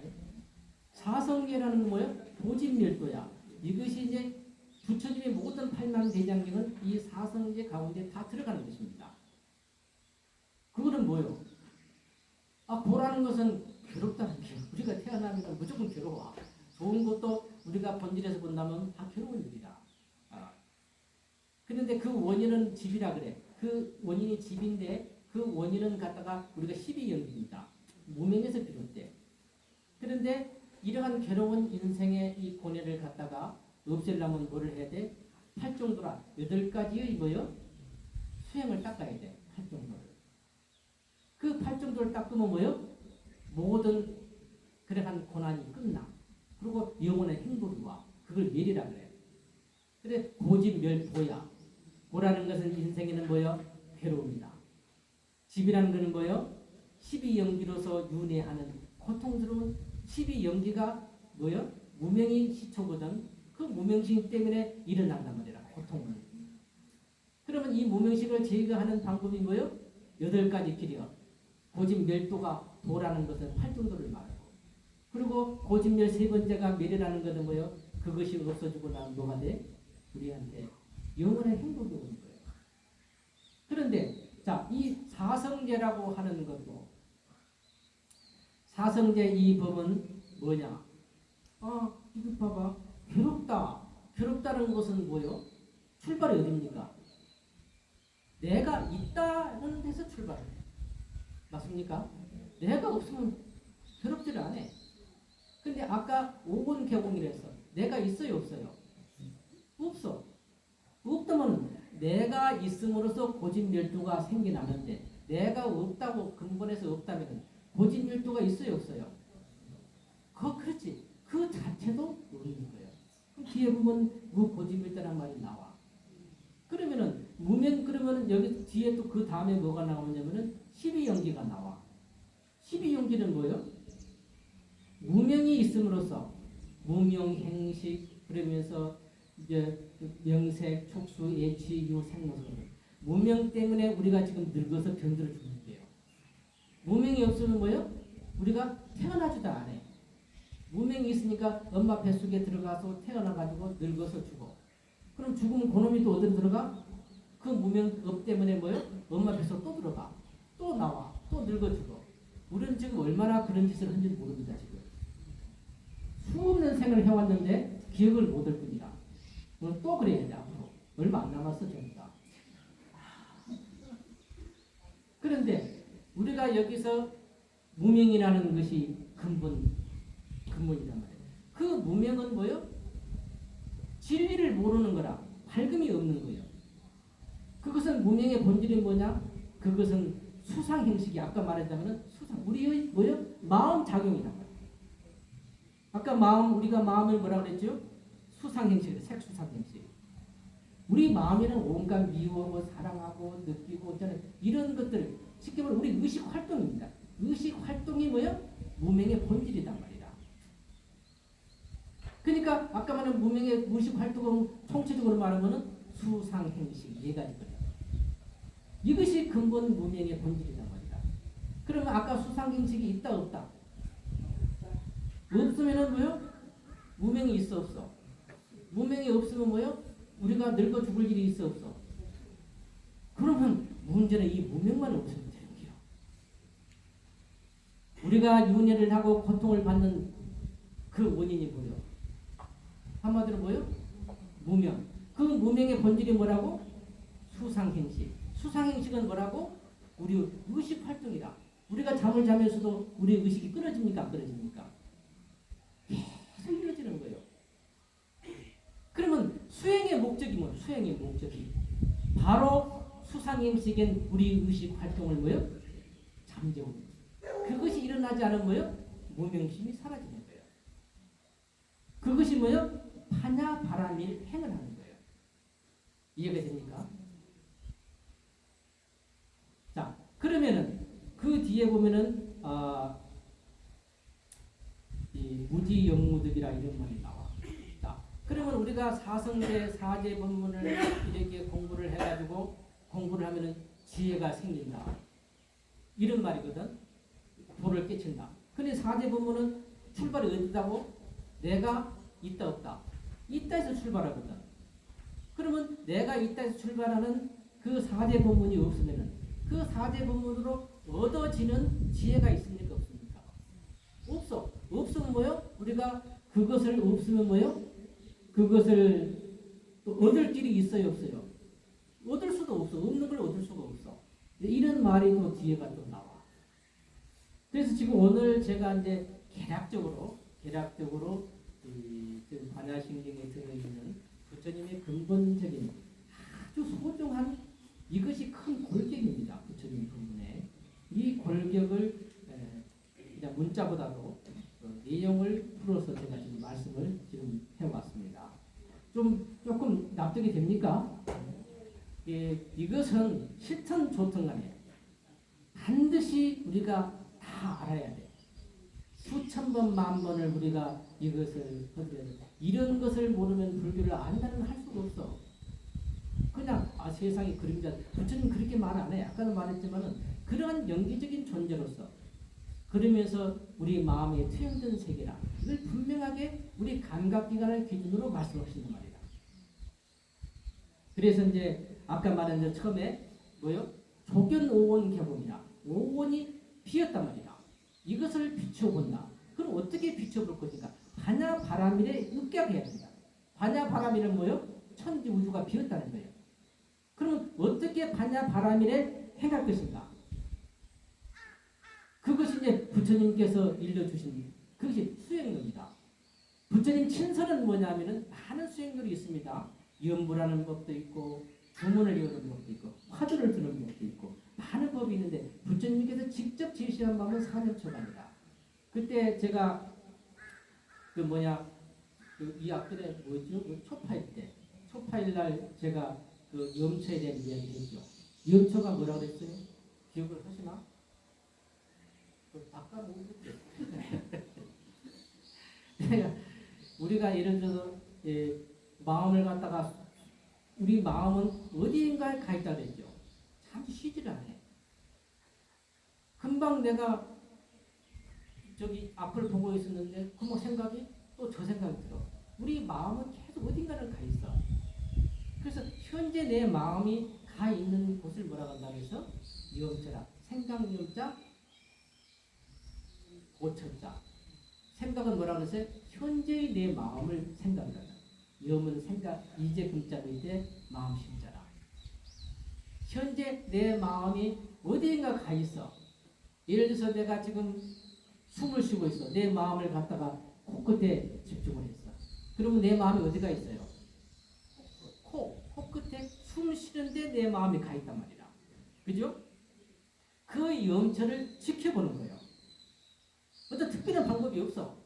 사성제라는 건 뭐예요? 고진멸도야. 이것이 이제 부처님의 모든 팔만대장경은 이 사성제 가운데 다 들어가는 것입니다. 그거는 뭐예요? 고라는 것은 괴롭다는 게 우리가 태어나면 무조건 괴로워. 좋은 것도 우리가 본질에서 본다면 다 괴로운 일이다. 그런데 그 원인은 집이라 그래. 그 원인이 집인데 그 원인은 갖다가 우리가 12연기입니다. 무명에서 비롯돼. 그런데 이러한 괴로운 인생의 이 고뇌를 갖다가 없애려면 뭐를 해야 돼? 8정도라 8가지의 뭐요? 수행을 닦아야 돼. 8정도를. 그 8정도를 닦으면 뭐요? 모든 그래한 고난이 끝나. 그리고 영혼의 행복이 와. 그걸 멸이라 그래. 그래 고집멸도야. 고라는 것은 인생에는 뭐요? 괴로움이다. 집이라는 것은 뭐요? 12연기로서 윤회하는 고통스러운 12연기가 뭐요? 무명이 시초거든. 그 무명식 때문에 일어난단 말이야. 고통은. 그러면 이 무명식을 제거하는 방법이 뭐요? 8가지 길이요. 고집멸도가 도라는 것은 8정도를 말하고 그리고 고집멸 3번째가 멸이라는 것은 뭐요? 그것이 없어지고 나면 뭐가 돼? 우리한테 영원의 행복이 오는 거예요. 그런데 자, 이 사성제라고 하는 것도 사성제 이 법은 뭐냐? 이거 봐봐. 괴롭다. 괴롭다는 것은 뭐요? 출발이 어딥니까? 내가 있다는 데서 출발을 해. 맞습니까? 내가 없으면 괴롭지를 않아. 근데 아까 5번 개공이랬어. 내가 있어요, 없어요? 없어. 없다면 내가 있음으로써 고집멸도가 생겨나는데 내가 없다고 근본에서 없다면 고집멸도가 있어요, 없어요? 그렇지. 그 자체도 없는 거예요. 그럼 뒤에 보면 무고집멸도란 말이 나와. 그러면은 무명 그러면은 여기 뒤에 또 그 다음에 뭐가 나오냐면은 12연기가 나와. 12연기는 뭐예요? 무명이 있음으로써 무명행식 그러면서 이제 명색, 촉수, 예치, 유, 생모성 무명 때문에 우리가 지금 늙어서 병들어 죽는데요. 무명이 없으면 뭐예요? 우리가 태어나지도 않아요. 무명이 있으니까 엄마 뱃속에 들어가서 태어나가지고 늙어서 죽어. 그럼 죽으면 그놈이 또 어디로 들어가? 그 무명업 때문에 뭐예요? 엄마 뱃속 또 들어가. 또 나와. 또 늙어 죽어. 우리는 지금 얼마나 그런 짓을 한지 모릅니다. 지금. 수없는 생을 해왔는데 기억을 못할 뿐이다. 또 그래야 돼. 앞으로. 얼마 안 남았어. 전부 다. 그런데 우리가 여기서 무명이라는 것이 근본이란 말이에요. 그 무명은 뭐예요? 진리를 모르는 거라. 밝음이 없는 거예요. 그것은 무명의 본질이 뭐냐? 그것은 수상 형식이 아까 말했다면 수상 우리의 뭐예요? 마음 작용이란 말이에요. 아까 우리가 마음을 뭐라 그랬죠? 수상 형식, 색수상 형식. 우리 마음에는 온갖 미워하고 사랑하고 느끼고 저는 이런 것들 쉽게 말하면 우리 의식 활동입니다. 의식 활동이 뭐요? 무명의 본질이단 말이다. 그러니까 아까 말한 무명의 무식 활동은 총체적으로 말하면은 수상행식 네 가지거든요. 이것이 근본 무명의 본질이단 말이다. 그러면 아까 수상행식이 있다 없다? 없으면은 뭐요? 무명이 있어 없어? 무명이 없으면 뭐요? 우리가 늙어 죽을 일이 있어 없어? 그러면 문제는 이 무명만 없으면 되는 거예요. 우리가 윤회를 하고 고통을 받는 그 원인이 뭐요? 한마디로 뭐요? 무명. 그 무명의 본질이 뭐라고? 수상행식. 수상행식은 뭐라고? 우리 의식 활동이다. 우리가 잠을 자면서도 우리 의식이 끊어집니까? 안 끊어집니까? 계속 이루어지는 거예요. 그러면 수행의 목적이 뭐예요? 수행의 목적이 바로 수상행식인 우리 의식 활동을 뭐예요? 잠재우는. 그것이 일어나지 않으면 뭐예요? 무명심이 사라지는 거예요. 그것이 뭐예요? 파냐 바라밀 행을 하는 거예요. 이해가 됩니까? 자, 그러면은 그 뒤에 보면은 이 무지영무득이라 이런 말이 나와. 자, 그러면 우리가 사성제 사제 법문을 이렇게 공부를 해가지고 공부를 하면은 지혜가 생긴다. 이런 말이거든. 도를 깨친다. 근데 사제 법문은 출발이 어디다고? 내가 있다 없다. 있다에서 출발하거든. 그러면 내가 있다에서 출발하는 그 사제 법문이 없으면은 그 사제 법문으로 얻어지는 지혜가 있습니까 없습니까? 없어. 없으면 뭐요? 우리가 그것을 없으면 뭐요? 그것을 또 얻을 길이 있어요 없어요? 얻을 수도 없어. 없는 걸 얻을 수가 없어. 이런 말이 또 뒤에가 또 나와. 그래서 지금 오늘 제가 이제 개략적으로 이 반야심경에 들어있는 부처님의 근본적인 아주 소중한 이것이 큰 골격입니다. 부처님 근본에 이 골격을 그냥 문자보다도 내용을 풀어서 제가 지금 말씀을 지금 해왔습니다. 조금 납득이 됩니까? 이것은 실천 조턴 간에 반드시 우리가 다 알아야 돼. 수천 번, 만 번을 우리가 이것을 해야 돼. 이런 것을 모르면 불교를 안다는 할 수가 없어. 그냥 세상이 그림자. 부처님 그렇게 말 안 해. 아까도 말했지만은 그러한 영기적인 존재로서 그러면서 우리 마음에 투영된 세계라. 이걸 분명하게 우리 감각기관을 기준으로 말씀하시는 말이다. 그래서 이제 아까 말한 데 처음에 뭐요? 조견 오원 개봉이라. 오원이 비었단 말이다. 이것을 비춰본다. 그럼 어떻게 비춰볼 것인가? 반야 바라밀에 읍격해야 된다. 반야 바라밀은 뭐요? 천지 우주가 비었다는 거예요. 그럼 어떻게 반야 바라밀에 행할 것인가? 그것이 이제 부처님께서 일러주신 그것이 수행입니다. 부처님 친설은 뭐냐면은 많은 수행들이 있습니다. 연부라는 법도 있고 주문을 외우는 법도 있고 화두를 드는 법도 있고 많은 법이 있는데 부처님께서 직접 제시한 법은 사념초반이다. 그때 제가 이 앞전에 뭐였죠? 초파일 때 초파일 날 제가 그 염초에 대한 이야기를 했죠. 염초가 뭐라고 그랬어요? 기억을 하시나? 아까 모르겠죠. 우리가 예를 들어서 마음을 갖다가 우리 마음은 어디인가에 가 있다 그랬죠. 잠시 쉬지를 않아요. 금방 내가 저기 앞을 보고 있었는데 금방 생각이 또 저 생각이 들어. 우리 마음은 계속 어딘가를 가 있어. 그래서 현재 내 마음이 가 있는 곳을 뭐라고 한다고 해서 염자라. 생각염자 오천자. 생각은 뭐라고 해서 현재의 내 마음을 생각을 한다. 염은 생각, 이제 금자 밑에 마음 심자라. 현재 내 마음이 어디인가 가 있어. 예를 들어서 내가 지금 숨을 쉬고 있어. 내 마음을 갖다가 코끝에 집중을 했어. 그러면 내 마음이 어디가 있어요? 코끝에 숨 쉬는데 내 마음이 가 있단 말이야. 그죠? 그 염처를 지켜보는 거예요. 어떤 특별한 방법이 없어.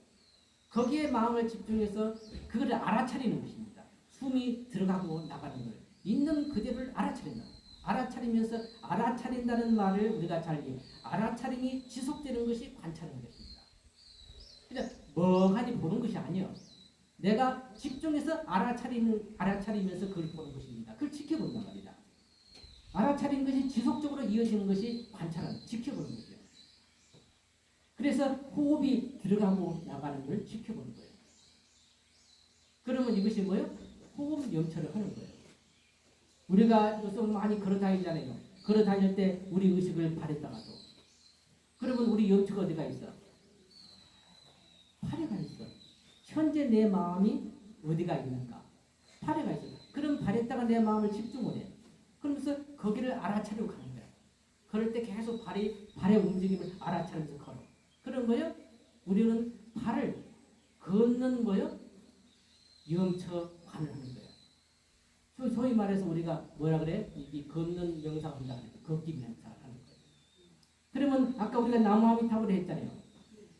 거기에 마음을 집중해서 그거를 알아차리는 것입니다. 숨이 들어가고 나가는 걸 있는 그대로를 알아차린다. 알아차리면서 알아차린다는 말을 우리가 잘 알아차림이 지속되는 것이 관찰인 거예요. 멍하니 보는 것이 아니에요. 내가 집중해서 알아차리면서 그걸 보는 것입니다. 그걸 지켜본단 말이다. 알아차린 것이 지속적으로 이어지는 것이 관찰하는, 지켜보는 거죠. 그래서 호흡이 들어가고 나가는 걸 지켜보는 거예요. 그러면 이것이 뭐예요? 호흡 염처를 하는 거예요. 우리가 요즘 많이 걸어 다니잖아요. 걸어 다닐 때 우리 의식을 발했다가도. 그러면 우리 염처가 어디가 있어? 팔에가 있어. 현재 내 마음이 어디가 있는가? 팔에가 있어. 그럼 발했다가 내 마음을 집중을 해. 그러면서 거기를 알아차리고 가는 거야. 그럴 때 계속 발의 움직임을 알아차리면서 걸어. 그런 거요? 우리는 발을 걷는 거요? 염처관을 하는 거예요. 소위 말해서 우리가 뭐라 그래? 이 걷는 명상한다. 걷기 명상을 하는 거예요. 그러면 아까 우리가 나무아미탑을 했잖아요.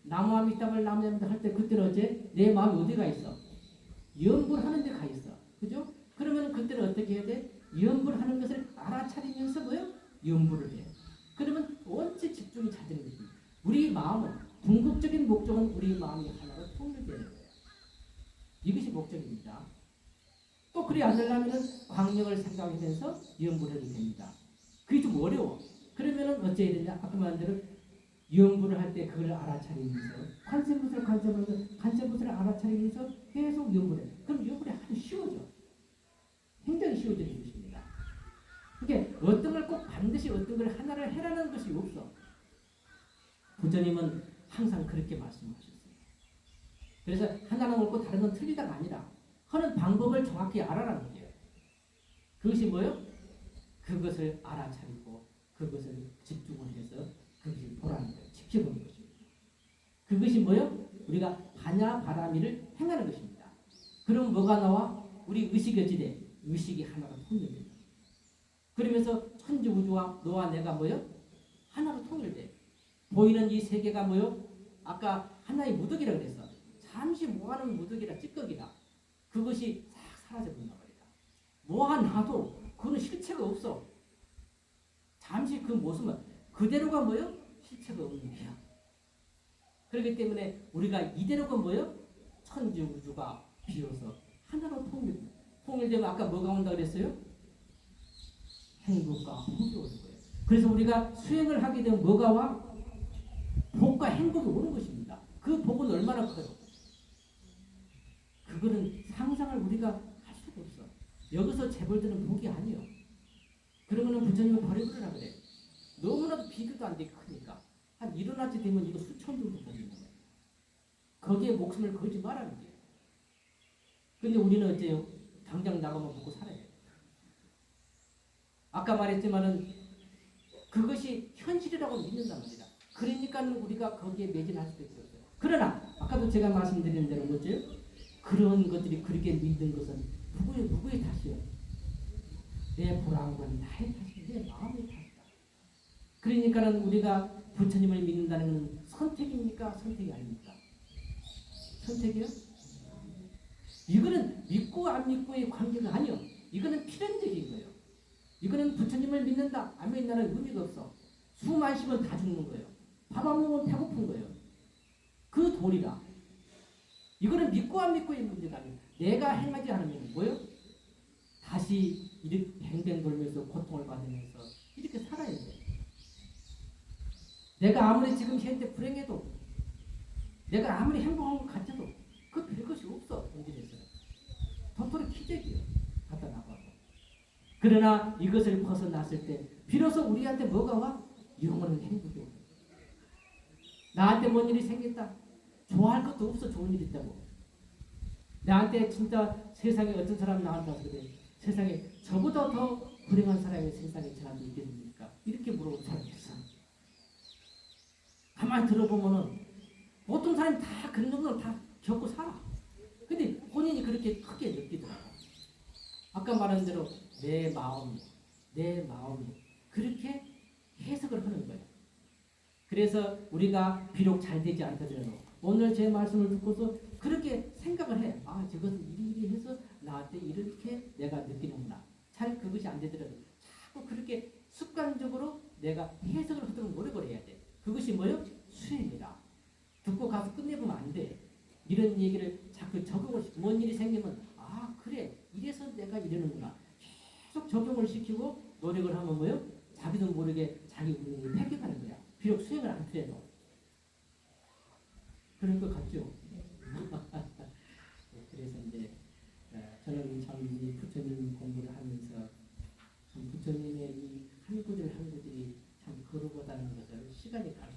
나무아미탑을 나무아미탑 할 때 그때는 어째 내 마음이 어디가 있어? 염불하는 데 가 있어. 그죠? 그러면 그때는 어떻게 해야 돼? 염불하는 것을 알아차리면서 뭐요? 염불을 해. 그러면 원체 집중이 잘 되는 것입니다. 우리 마음은 궁극적인 목적은 우리 마음이 하나로 통일되는 거예요. 이것이 목적입니다. 또 그리 안 되려면 광력을 생각하면서 염불해도 됩니다. 그게 좀 어려워. 그러면은 어째야 되냐? 아까 말한 대로 염불을 할 때 그걸 알아차리면서 관세음보살을 알아차리면서 계속 염불해. 그럼 염불이 아주 쉬워져. 굉장히 쉬워지는 것입니다. 그게 어떤 걸 꼭 반드시 어떤 걸 하나를 해라는 것이 없어. 부처님은 항상 그렇게 말씀하셨어요. 그래서 하나는 옳고 다른 건 틀리다가 아니라 하는 방법을 정확히 알아라는 거예요. 그것이 뭐예요? 그것을 알아차리고 그것을 집중을 해서 그것을 보라는 거예요. 지켜보는 것입니다. 그것이 뭐예요? 우리가 반야바라미를 행하는 것입니다. 그럼 뭐가 나와? 우리 의식이 어찌돼? 의식이 하나로 통일된다. 그러면서 천지우주와 너와 내가 뭐예요? 하나로 통일돼. 보이는 이 세계가 뭐예요? 아까 하나의 무덕이라고 그랬어. 잠시 뭐하는 무덕이라 찌꺼기다. 그것이 싹 사라져버린다 말이다. 뭐하나도 그거는 실체가 없어. 잠시 그 모습은 그대로가 뭐예요? 실체가 없는 거야. 그렇기 때문에 우리가 이대로가 뭐예요? 천지우주가 비로소 하나로 통일되면 아까 뭐가 온다 그랬어요? 행복과 복이 오는 거예요. 그래서 우리가 수행을 하게 되면 뭐가 와? 복과 행복이 오는 것입니다. 그 복은 얼마나 커요? 그거는 상상을 우리가 할 수가 없어. 여기서 재벌드는 복이 아니에요. 그러면은 부처님은 버려버리라 그래. 너무나도 비교도 안 되게 크니까. 한 일어나지 되면 이거 수천 정도 버리는 거예요. 거기에 목숨을 걸지 말라는 거예요. 근데 우리는 어째요? 당장 나가면 먹고 살아야 돼요. 아까 말했지만은 그것이 현실이라고 믿는단 말이다. 그러니까 우리가 거기에 매진할 수도 있어요. 그러나 아까도 제가 말씀드린 대로 뭐죠? 그런 것들이 그렇게 믿는 것은 누구의 탓이에요? 내 불안감, 나의 탓이, 내 마음의 탓이다. 그러니까는 우리가 부처님을 믿는다는 것은 선택입니까? 선택이 아닙니까? 선택이요? 이거는 믿고 안 믿고의 관계가 아니요. 이거는 필연적인 거예요. 이거는 부처님을 믿는다, 안 믿는다는 의미가 없어. 숨 안 쉬면 다 죽는 거예요. 밥 안 먹으면 배고픈 거예요. 그 도리라. 이거는 믿고 안 믿고의 문제가 아니에요. 내가 행하지 않으면 뭐예요? 다시 이렇게 뱅뱅 돌면서 고통을 받으면서 이렇게 살아야 돼요. 내가 아무리 지금 현재 불행해도 내가 아무리 행복한 것 같아도 그 별것이 없어. 본질에서는. 도토리 키재기예요. 갖다 나가고. 그러나 이것을 벗어났을 때 비로소 우리한테 뭐가 와? 영원한 행복이 오는 거예요. 나한테 뭔 일이 생겼다. 좋아할 것도 없어. 좋은 일 있다고. 나한테 진짜 세상에 어떤 사람 나한테 와서 그래. 세상에 저보다 더 불행한 사람이 세상에 저한테 있겠습니까? 이렇게 물어보는 사람이 있어. 가만히 들어보면은 보통 사람이 다 그런 정도는 다 겪고 살아. 근데 본인이 그렇게 크게 느끼더라고. 아까 말한 대로 내 마음이 그렇게 해석을 하는 거예요. 그래서 우리가 비록 잘 되지 않더라도 오늘 제 말씀을 듣고서 그렇게 생각을 해. 아, 저것은 이리 해서 나한테 이렇게 내가 느끼는구나. 잘 그것이 안 되더라도 자꾸 그렇게 습관적으로 내가 해석을 하도록 노력을 해야 돼. 그것이 뭐예요? 수행이다. 듣고 가서 끝내보면 안 돼. 이런 얘기를 자꾸 적용을 시키고 뭔 일이 생기면 아 그래 이래서 내가 이러는구나 계속 적용을 시키고 노력을 하면 뭐요? 자기도 모르게 자기 운명이 폐격하는 거야. 비록 수행을 안 해도 그런 것 같죠? 그래서 이제 저는 참 이 부처님 공부를 하면서 참 부처님의 이 한 구절 한 구절이 참 거룩하다는 것을 시간이 갈수록